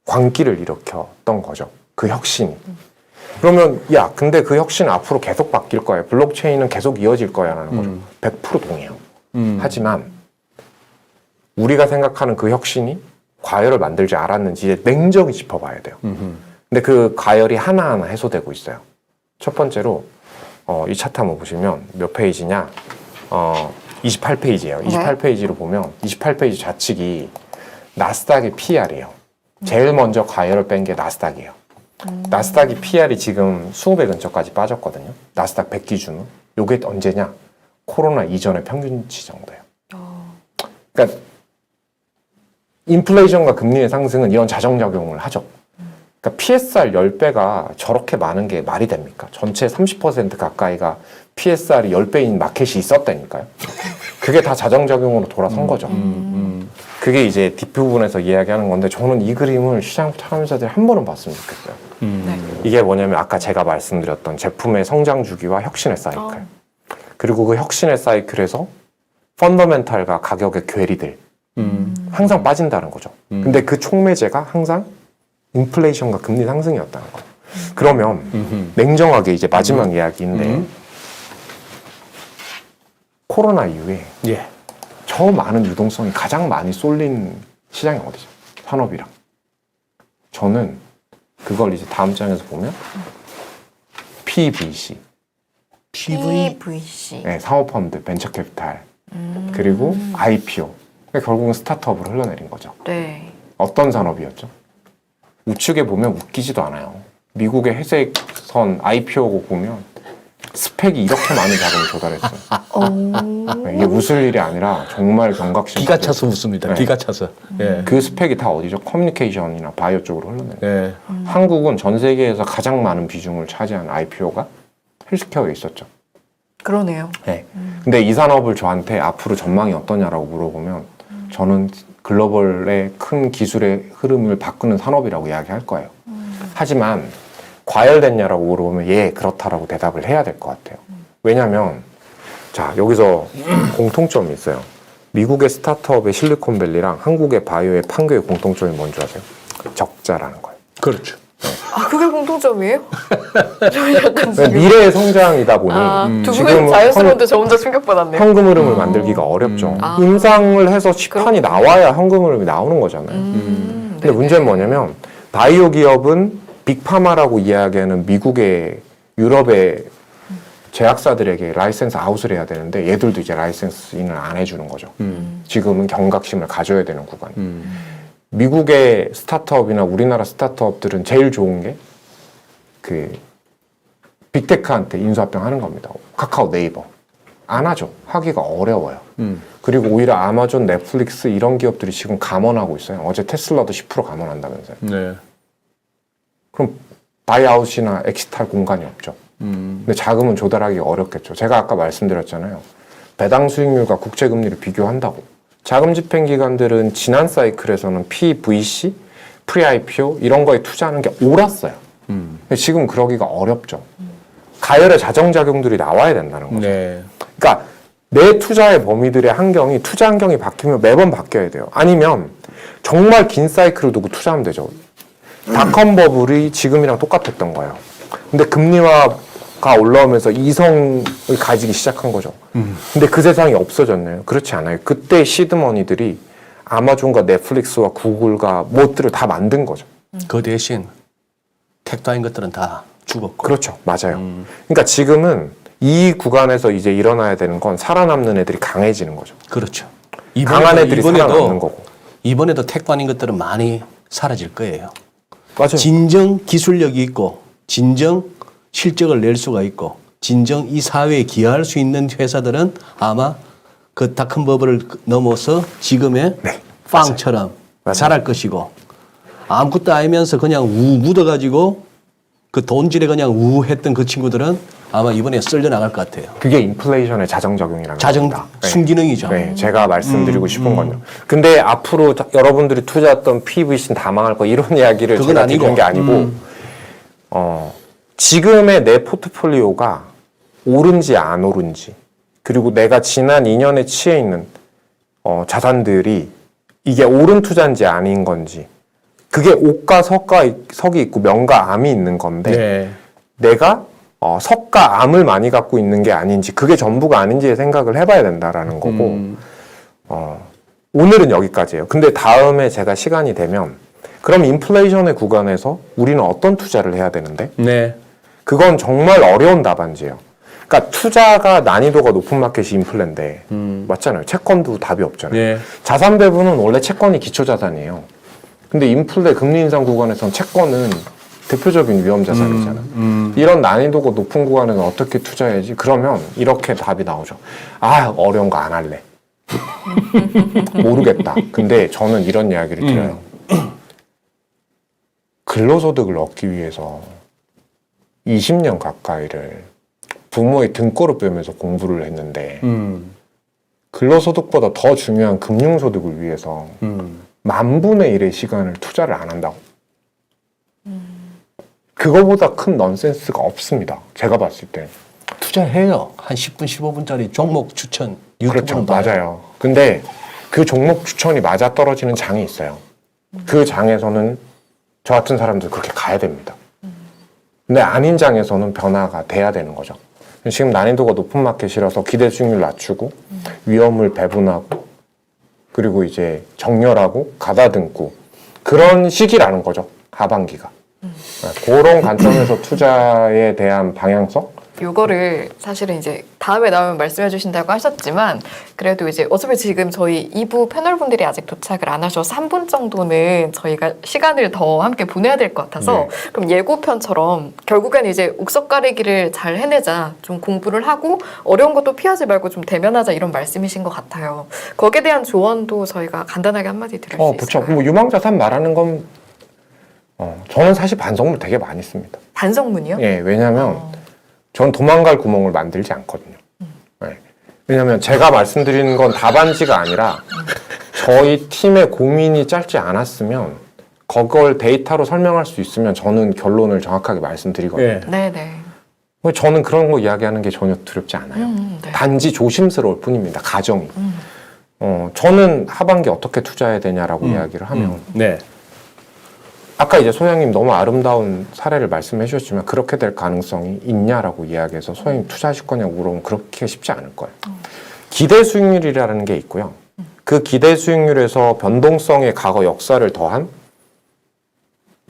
광기를 일으켰던 거죠. 그 혁신이. 그러면 야, 근데 그 혁신은 앞으로 계속 바뀔 거야. 블록체인은 계속 이어질 거야라는 거죠. 100% 동의해요. 하지만 우리가 생각하는 그 혁신이 과열을 만들지 않았는지 이제 냉정히 짚어봐야 돼요. 근데 그 과열이 하나하나 해소되고 있어요. 첫 번째로 이 차트 한번 보시면 몇 페이지냐? 28페이지예요. 28페이지로 보면 28페이지 좌측이 나스닥의 PR이에요. 제일 먼저 과열을 뺀 게 나스닥이에요. 나스닥이 PR이 지금 20배 근처까지 빠졌거든요. 나스닥 100 기준으로. 요게 언제냐? 코로나 이전의 평균치 정도예요. 그러니까 인플레이션과 금리의 상승은 이런 자정작용을 하죠. 그러니까 PSR 10배가 저렇게 많은 게 말이 됩니까? 전체 30% 가까이가 PSR이 10배인 마켓이 있었다니까요. 그게 다 자정작용으로 돌아선 거죠. 그게 이제 뒷부분에서 이야기하는 건데 저는 이 그림을 시장 참여자들이 한 번은 봤으면 좋겠어요. 이게 뭐냐면 아까 제가 말씀드렸던 제품의 성장 주기와 혁신의 사이클. 그리고 그 혁신의 사이클에서 펀더멘탈과 가격의 괴리들 항상 빠진다는 거죠. 근데 그 촉매제가 항상 인플레이션과 금리 상승이었다는 거예요. 그러면 냉정하게 이제 마지막 이야기인데 코로나 이후에 예. 저 많은 유동성이 가장 많이 쏠린 시장이 어디죠? 산업이랑. 저는 그걸 이제 다음 장에서 보면 PVC, PVC. 네, 사모펀드, 벤처캐피탈, 그리고 IPO. 그러니까 결국은 스타트업으로 흘러내린 거죠. 네. 어떤 산업이었죠? 우측에 보면 웃기지도 않아요. 미국의 회색선 IPO 보면 스펙이 이렇게 많은 자금을 조달했어요. 네, 이게 웃을 일이 아니라 정말 경각심. 기가 차서 웃습니다. 네. 기가 차서. 예. 그 스펙이 다 어디죠? 커뮤니케이션이나 바이오 쪽으로 흘러내요. 예. 한국은 전 세계에서 가장 많은 비중을 차지한 IPO가 헬스케어에 있었죠. 그러네요. 네. 근데 이 산업을 저한테 앞으로 전망이 어떠냐라고 물어보면 저는 글로벌의 큰 기술의 흐름을 바꾸는 산업이라고 이야기할 거예요. 하지만 과열됐냐라고 물어보면 예, 그렇다라고 대답을 해야 될 것 같아요. 왜냐하면 자, 여기서 공통점이 있어요. 미국의 스타트업의 실리콘밸리랑 한국의 바이오의 판교의 공통점이 뭔지 아세요? 적자라는 거예요. 그렇죠. 아, 그게 공통점이에요? 저 약간 지금. 미래의 성장이다 보니 두 지금은 분은 자연스러운데 저 혼자 충격받았네요. 현금 흐름을 만들기가 어렵죠. 아. 임상을 해서 시판이 나와야 현금 흐름이 나오는 거잖아요. 근데 네네. 문제는 뭐냐면 바이오 기업은 빅파마라고 이야기하는 미국의 유럽의 제약사들에게 라이센스 아웃을 해야 되는데 얘들도 이제 라이센스 인을 안 해주는 거죠. 지금은 경각심을 가져야 되는 구간. 미국의 스타트업이나 우리나라 스타트업들은 제일 좋은 게 그 빅테크한테 인수합병 하는 겁니다. 카카오, 네이버. 안 하죠. 하기가 어려워요. 그리고 오히려 아마존, 넷플릭스 이런 기업들이 지금 감원하고 있어요. 어제 테슬라도 10% 감원한다면서요. 네. 그럼 바이아웃이나 엑시트할 공간이 없죠. 근데 자금은 조달하기 어렵겠죠. 제가 아까 말씀드렸잖아요. 배당 수익률과 국채금리를 비교한다고. 자금 집행 기관들은 지난 사이클에서는 PVC, 프리-IPO 이런 거에 투자하는 게 옳았어요. 근데 지금 그러기가 어렵죠. 가열의 자정작용들이 나와야 된다는 거죠. 네. 그러니까 내 투자의 범위들의 환경이 투자 환경이 바뀌면 매번 바뀌어야 돼요. 아니면 정말 긴 사이클을 두고 투자하면 되죠. 닷컴 버블이 지금이랑 똑같았던 거예요. 근데 금리화가 올라오면서 이성을 가지기 시작한 거죠. 근데 그 세상이 없어졌나요? 그렇지 않아요. 그때 시드머니들이 아마존과 넷플릭스와 구글과 뭐들을 다 만든 거죠. 그 대신 택도인 것들은 다 죽었고. 그렇죠. 맞아요. 그러니까 지금은 이 구간에서 이제 일어나야 되는 건 살아남는 애들이 강해지는 거죠. 그렇죠. 강한 애들이 살아남는 거고. 이번에도 택도인 것들은 많이 사라질 거예요. 맞아요. 진정 기술력이 있고 진정 실적을 낼 수가 있고 진정 이 사회에 기여할 수 있는 회사들은 아마 그 닷컴 버블을 넘어서 지금의 네, 빵처럼 맞아요. 자랄 것이고 아무것도 아니면서 그냥 우 묻어가지고 그 돈질에 그냥 우 했던 그 친구들은 아마 이번에 쓸려 나갈 것 같아요. 그게 인플레이션의 자정작용이라는 자정 겁니다. 순기능이죠. 네, 제가 말씀드리고 싶은 건요. 근데 앞으로 여러분들이 투자했던 PVC는 다 망할 거 이런 이야기를 그건 제가 아니고. 드리는 게 아니고 지금의 내 포트폴리오가 오른지 안 오른지 그리고 내가 지난 2년에 취해 있는 자산들이 이게 옳은 투자인지 아닌 건지 그게 옥과 석이 있고 명과 암이 있는 건데 네. 내가 석과 암을 많이 갖고 있는 게 아닌지 그게 전부가 아닌지의 생각을 해봐야 된다라는 거고 오늘은 여기까지예요. 근데 다음에 제가 시간이 되면 그럼 인플레이션의 구간에서 우리는 어떤 투자를 해야 되는데 네. 그건 정말 어려운 답안지예요. 그러니까 투자가 난이도가 높은 마켓이 인플레인데 맞잖아요. 채권도 답이 없잖아요. 네. 자산 배분은 원래 채권이 기초 자산이에요. 근데 인플레 금리 인상 구간에서는 채권은 대표적인 위험 자산이잖아. 이런 난이도가 높은 구간에는 어떻게 투자해야지? 그러면 이렇게 답이 나오죠. 아, 어려운 거 안 할래. 모르겠다. 근데 저는 이런 이야기를 드려요. 근로소득을 얻기 위해서 20년 가까이를 부모의 등골을 빼면서 공부를 했는데 근로소득보다 더 중요한 금융소득을 위해서 10,000분의 1의 시간을 투자를 안 한다고. 그거보다 큰 넌센스가 없습니다. 제가 봤을 때. 투자해요. 한 10분, 15분짜리 종목 추천 그렇죠. 유튜브는 봐요. 맞아요. 근데 그 종목 추천이 맞아 떨어지는 장이 있어요. 그 장에서는 저 같은 사람들 그렇게 가야 됩니다. 근데 아닌 장에서는 변화가 돼야 되는 거죠. 지금 난이도가 높은 마켓이라서 기대 수익률 낮추고 위험을 배분하고 그리고 이제 정렬하고 가다듬고 그런 시기라는 거죠. 하반기가. 그런 관점에서 투자에 대한 방향성? 요거를 사실은 이제 다음에 나오면 말씀해 주신다고 하셨지만 그래도 이제 어차피 지금 저희 2부 패널분들이 아직 도착을 안 하셔서 3분 정도는 저희가 시간을 더 함께 보내야 될 것 같아서 그럼 예고편처럼 결국엔 이제 옥석 가리기를 잘 해내자, 좀 공부를 하고 어려운 것도 피하지 말고 좀 대면하자 이런 말씀이신 것 같아요. 거기에 대한 조언도 저희가 간단하게 한마디 드릴 수 그렇죠. 있을까요? 뭐 유망자산 말하는 건 저는 사실 반성문 되게 많이 씁니다. 반성문이요? 예, 왜냐하면 전 도망갈 구멍을 만들지 않거든요. 네. 왜냐하면 제가 말씀드리는 건 답안지가 아니라 저희 팀의 고민이 짧지 않았으면 그걸 데이터로 설명할 수 있으면 저는 결론을 정확하게 말씀드리거든요. 예. 네네. 저는 그런 거 이야기하는 게 전혀 두렵지 않아요. 네. 단지 조심스러울 뿐입니다. 가정이. 저는 하반기 어떻게 투자해야 되냐라고 이야기를 하면 네. 아까 이제 소장님 너무 아름다운 사례를 말씀해 주셨지만 그렇게 될 가능성이 있냐라고 이야기해서 소장님 투자하실 거냐고 물어보면 그렇게 쉽지 않을 거예요. 기대 수익률이라는 게 있고요. 그 기대 수익률에서 변동성의 과거 역사를 더한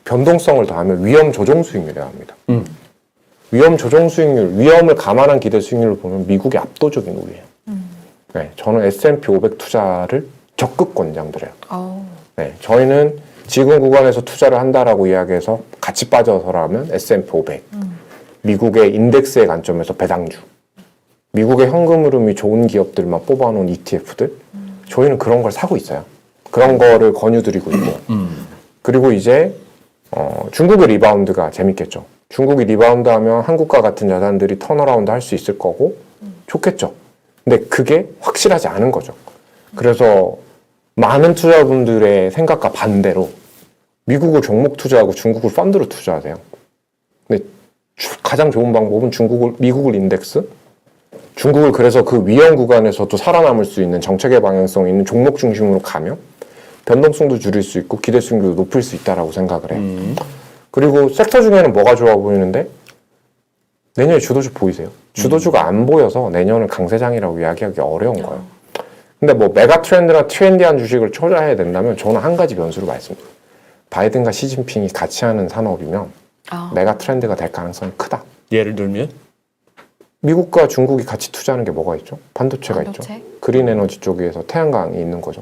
변동성을 더하면 위험 조정 수익률이라고 합니다. 위험 조정 수익률, 위험을 감안한 기대 수익률을 보면 미국이 압도적인 우위예요. 네, 저는 S&P 500 투자를 적극 권장드려요. 네, 저희는 지금 구간에서 투자를 한다라고 이야기해서 같이 빠져서라면 S&P 500, 미국의 인덱스의 관점에서 배당주, 미국의 현금 흐름이 좋은 기업들만 뽑아놓은 ETF들, 저희는 그런 걸 사고 있어요. 그런 거를 권유드리고 있고, 그리고 이제 중국의 리바운드가 재밌겠죠. 중국이 리바운드하면 한국과 같은 자산들이 턴어라운드 할 수 있을 거고 좋겠죠. 근데 그게 확실하지 않은 거죠. 그래서 많은 투자분들의 생각과 반대로 미국을 종목 투자하고 중국을 펀드로 투자하세요. 근데 가장 좋은 방법은 미국을 인덱스, 중국을 그래서 그 위험 구간에서도 살아남을 수 있는 정책의 방향성 있는 종목 중심으로 가면 변동성도 줄일 수 있고 기대 수익률도 높일 수 있다라고 생각을 해요. 그리고 섹터 중에는 뭐가 좋아 보이는데 내년에 주도주 보이세요? 주도주가 안 보여서 내년을 강세장이라고 이야기하기 어려운 거예요. 근데 뭐 메가 트렌드나 트렌디한 주식을 투자해야 된다면 저는 한 가지 변수를 말씀드려요. 바이든과 시진핑이 같이 하는 산업이면 메가 트렌드가 될 가능성이 크다. 예를 들면 미국과 중국이 같이 투자하는 게 뭐가 있죠? 반도체가 있죠. 그린 에너지 쪽에서 태양광이 있는 거죠.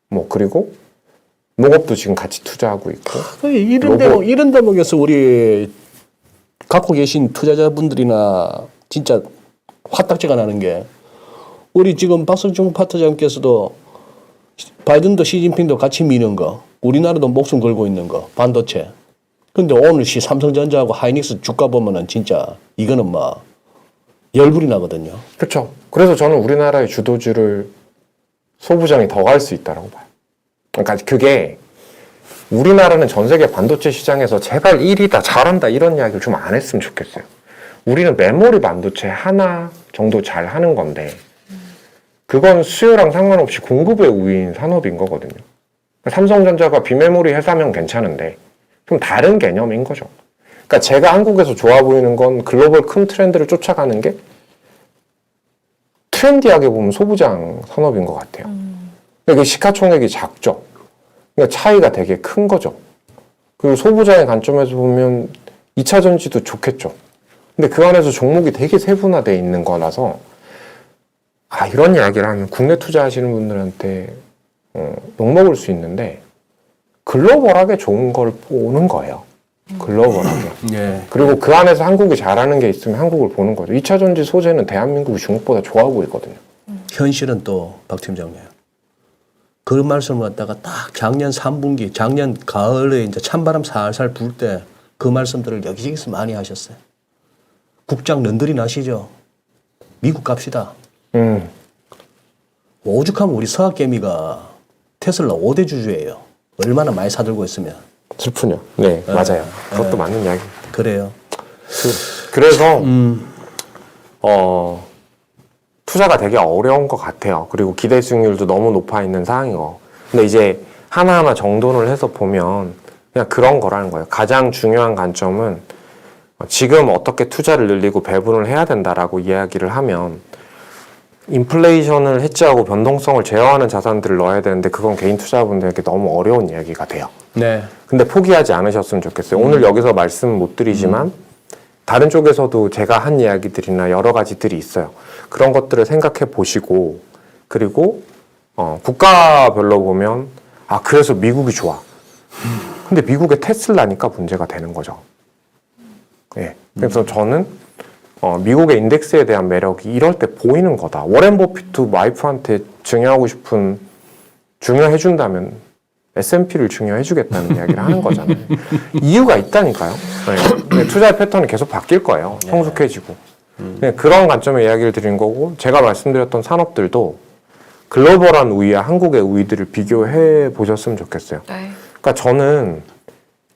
뭐 그리고 농업도 지금 같이 투자하고 있고. 이런 대목에서 우리 갖고 계신 투자자분들이나 진짜 화딱지가 나는 게 우리 지금 박선중 파트장께서도 바이든도 시진핑도 같이 미는 거, 우리나라도 목숨 걸고 있는 거, 반도체. 근데 오늘 삼성전자하고 하이닉스 주가 보면은 진짜 이거는 막 열불이 나거든요. 그렇죠. 그래서 저는 우리나라의 주도주를 소부장이 더 갈 수 있다고 봐요. 그러니까 그게 우리나라는 전 세계 반도체 시장에서 제발 1위다, 잘한다 이런 이야기를 좀 안 했으면 좋겠어요. 우리는 메모리 반도체 하나 정도 잘 하는 건데 그건 수요랑 상관없이 공급의 우위인 산업인 거거든요. 삼성전자가 비메모리 회사면 괜찮은데 좀 다른 개념인 거죠. 그러니까 제가 한국에서 좋아 보이는 건 글로벌 큰 트렌드를 쫓아가는 게 트렌디하게 보면 소부장 산업인 것 같아요. 근데 그 시가총액이 작죠. 그러니까 차이가 되게 큰 거죠. 그리고 소부장의 관점에서 보면 2차 전지도 좋겠죠. 근데 그 안에서 종목이 되게 세분화되어 있는 거라서 이런 이야기를 하면 국내 투자하시는 분들한테 욕먹을 수 있는데 글로벌하게 좋은 걸 보는 거예요. 글로벌하게. 예. 그리고 그 안에서 한국이 잘하는 게 있으면 한국을 보는 거죠. 2차 전지 소재는 대한민국이 중국보다 좋아 보이거든요. 현실은 또 박 팀장님. 그 말씀을 갖다가 딱 작년 3분기, 작년 가을에 이제 찬바람 살살 불 때 그 말씀들을 여기저기서 많이 하셨어요. 국장 런들이 나시죠? 미국 갑시다. 오죽하면 우리 서학개미가 테슬라 5대 주주예요. 얼마나 많이 사들고 있으면. 슬프냐? 네, 맞아요. 그것도 맞는 이야기입니다. 그래요. 그래서 투자가 되게 어려운 것 같아요. 그리고 기대 수익률도 너무 높아 있는 상황이고. 근데 이제 하나하나 정돈을 해서 보면 그냥 그런 거라는 거예요. 가장 중요한 관점은 지금 어떻게 투자를 늘리고 배분을 해야 된다라고 이야기를 하면 인플레이션을 해지하고 변동성을 제어하는 자산들을 넣어야 되는데 그건 개인 투자분들에게 너무 어려운 이야기가 돼요. 네. 근데 포기하지 않으셨으면 좋겠어요. 오늘 여기서 말씀 못 드리지만 다른 쪽에서도 제가 한 이야기들이나 여러 가지들이 있어요. 그런 것들을 생각해 보시고 그리고 국가별로 보면 그래서 미국이 좋아. 근데 미국의 테슬라니까 문제가 되는 거죠. 예. 그래서 저는 미국의 인덱스에 대한 매력이 이럴 때 보이는 거다. 워렌 버핏도 와이프한테 중요해준다면 S&P를 중요해주겠다는 이야기를 하는 거잖아요. 이유가 있다니까요. 네. 투자의 패턴이 계속 바뀔 거예요. 성숙해지고. 네, 그런 관점의 이야기를 드린 거고 제가 말씀드렸던 산업들도 글로벌한 우위와 한국의 우위들을 비교해 보셨으면 좋겠어요. 네. 그러니까 저는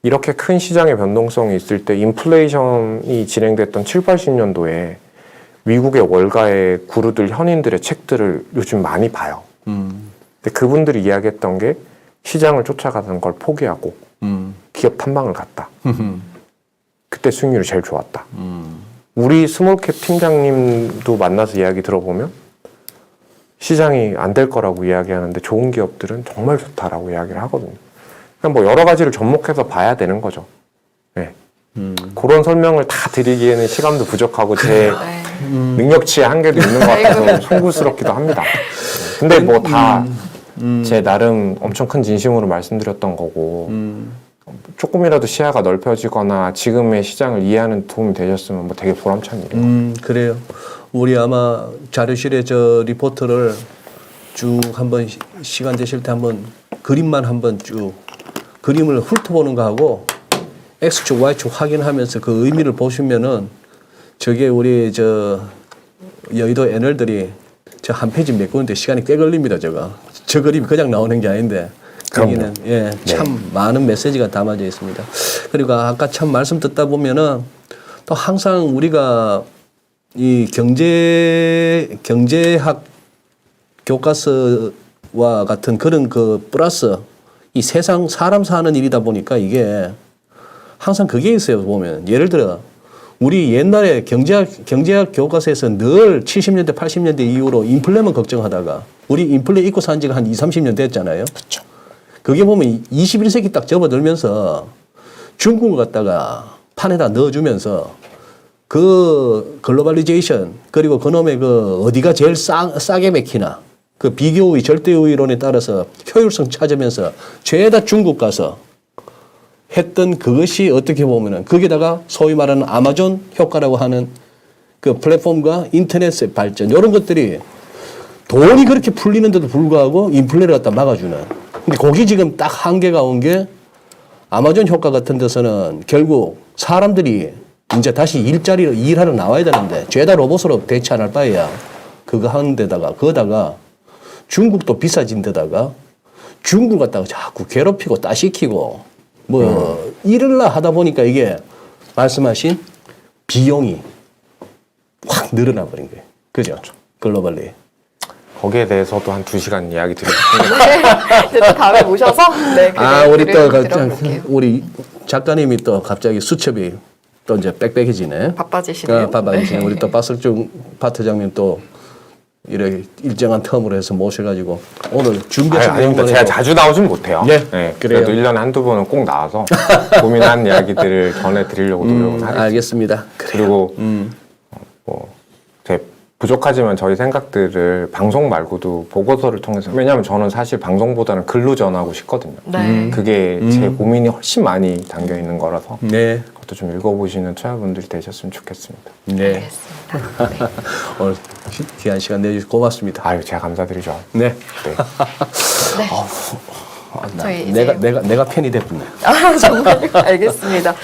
이렇게 큰 시장의 변동성이 있을 때 인플레이션이 진행됐던 7, 80년도에 미국의 월가의 구루들 현인들의 책들을 요즘 많이 봐요. 근데 그분들이 이야기했던 게 시장을 쫓아가는 걸 포기하고 기업 탐방을 갔다. 그때 수익률이 제일 좋았다. 우리 스몰캡 팀장님도 만나서 이야기 들어보면 시장이 안 될 거라고 이야기하는데 좋은 기업들은 정말 좋다라고 이야기를 하거든요. 그냥 뭐 여러 가지를 접목해서 봐야 되는 거죠. 네. 그런 설명을 다 드리기에는 시간도 부족하고 제 능력치의 한계도 있는 것 같아서 송구스럽기도 합니다. 근데 뭐 다 제 나름 엄청 큰 진심으로 말씀드렸던 거고 조금이라도 시야가 넓혀지거나 지금의 시장을 이해하는 도움이 되셨으면 뭐 되게 보람찬 일이에요. 그래요. 우리 아마 자료실에 저 리포트를 쭉 한번 시간 되실 때 한번 그림만 한번 쭉 그림을 훑어보는 거 하고 X축, Y축 확인하면서 그 의미를 보시면은 저게 우리 저 여의도 애널들이 저 한 페이지 메꾸는데 시간이 꽤 걸립니다. 저 그림이 그냥 나오는 게 아닌데 거기는 참 많은 메시지가 담아져 있습니다. 그리고 아까 참 말씀 듣다 보면은 또 항상 우리가 이 경제학 교과서와 같은 그런 그 플러스 이 세상 사람 사는 일이다 보니까 이게 항상 그게 있어요. 보면 예를 들어 우리 옛날에 경제학 교과서에서 늘 70년대 80년대 이후로 인플레만 걱정하다가 우리 인플레 잊고 산 지가 한 20-30년 됐잖아요. 그렇죠. 그게 보면 21세기 딱 접어들면서 중국을 갖다가 판에다 넣어주면서 그 글로벌리제이션 그리고 그놈의 그 어디가 제일 싸게 맥히나 그 비교우위 절대우위론에 따라서 효율성 찾으면서 죄다 중국 가서 했던 그것이 어떻게 보면은 거기다가 소위 말하는 아마존 효과라고 하는 그 플랫폼과 인터넷의 발전 이런 것들이 돈이 그렇게 풀리는데도 불구하고 인플레를 갖다 막아주는. 근데 거기 지금 딱 한계가 온 게 아마존 효과 같은 데서는 결국 사람들이 이제 다시 일하러 나와야 되는데 죄다 로봇으로 대체 안 할 바에야 그거 하는 데다가 그거다가 중국도 비싸진 데다가 중국 갖다가 자꾸 괴롭히고 따시키고 뭐 이럴라 하다 보니까 이게 말씀하신 비용이 확 늘어나 버린 거예요. 그죠? 글로벌리. 거기에 대해서도 한 2시간 이야기 드리고 싶은데 네, 이제 또 다음에 모셔서 네, 그 우리 또 이야기를 들어볼게요. 우리 작가님이 또 갑자기 수첩이 또 이제 빽빽해지네. 바빠지시네요. 바빠지시네. 네. 우리 또 박석중 파트장님 또 이렇게 일정한 텀으로 해서 모셔가지고 오늘 준비하신 아닙니다. 제가 자주 나오진 못해요. 네, 그래도 그래요. 1년에 한두 번은 꼭 나와서 고민한 이야기들을 전해드리려고 노력을 하겠습니다. 알겠습니다. 그리고 제 부족하지만 저희 생각들을 방송 말고도 보고서를 통해서, 왜냐하면 저는 사실 방송보다는 글로 전하고 싶거든요. 네. 그게 제 고민이 훨씬 많이 담겨 있는 거라서 네, 그것도 좀 읽어보시는 청취자분들이 되셨으면 좋겠습니다. 네. 알겠습니다. 네. 오늘 귀한 시간 내주셔서 고맙습니다. 아유, 제가 감사드리죠. 네. 네. 저희 이제 내가 편이 됐군요. 정말요? 알겠습니다.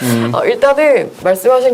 일단은 말씀하신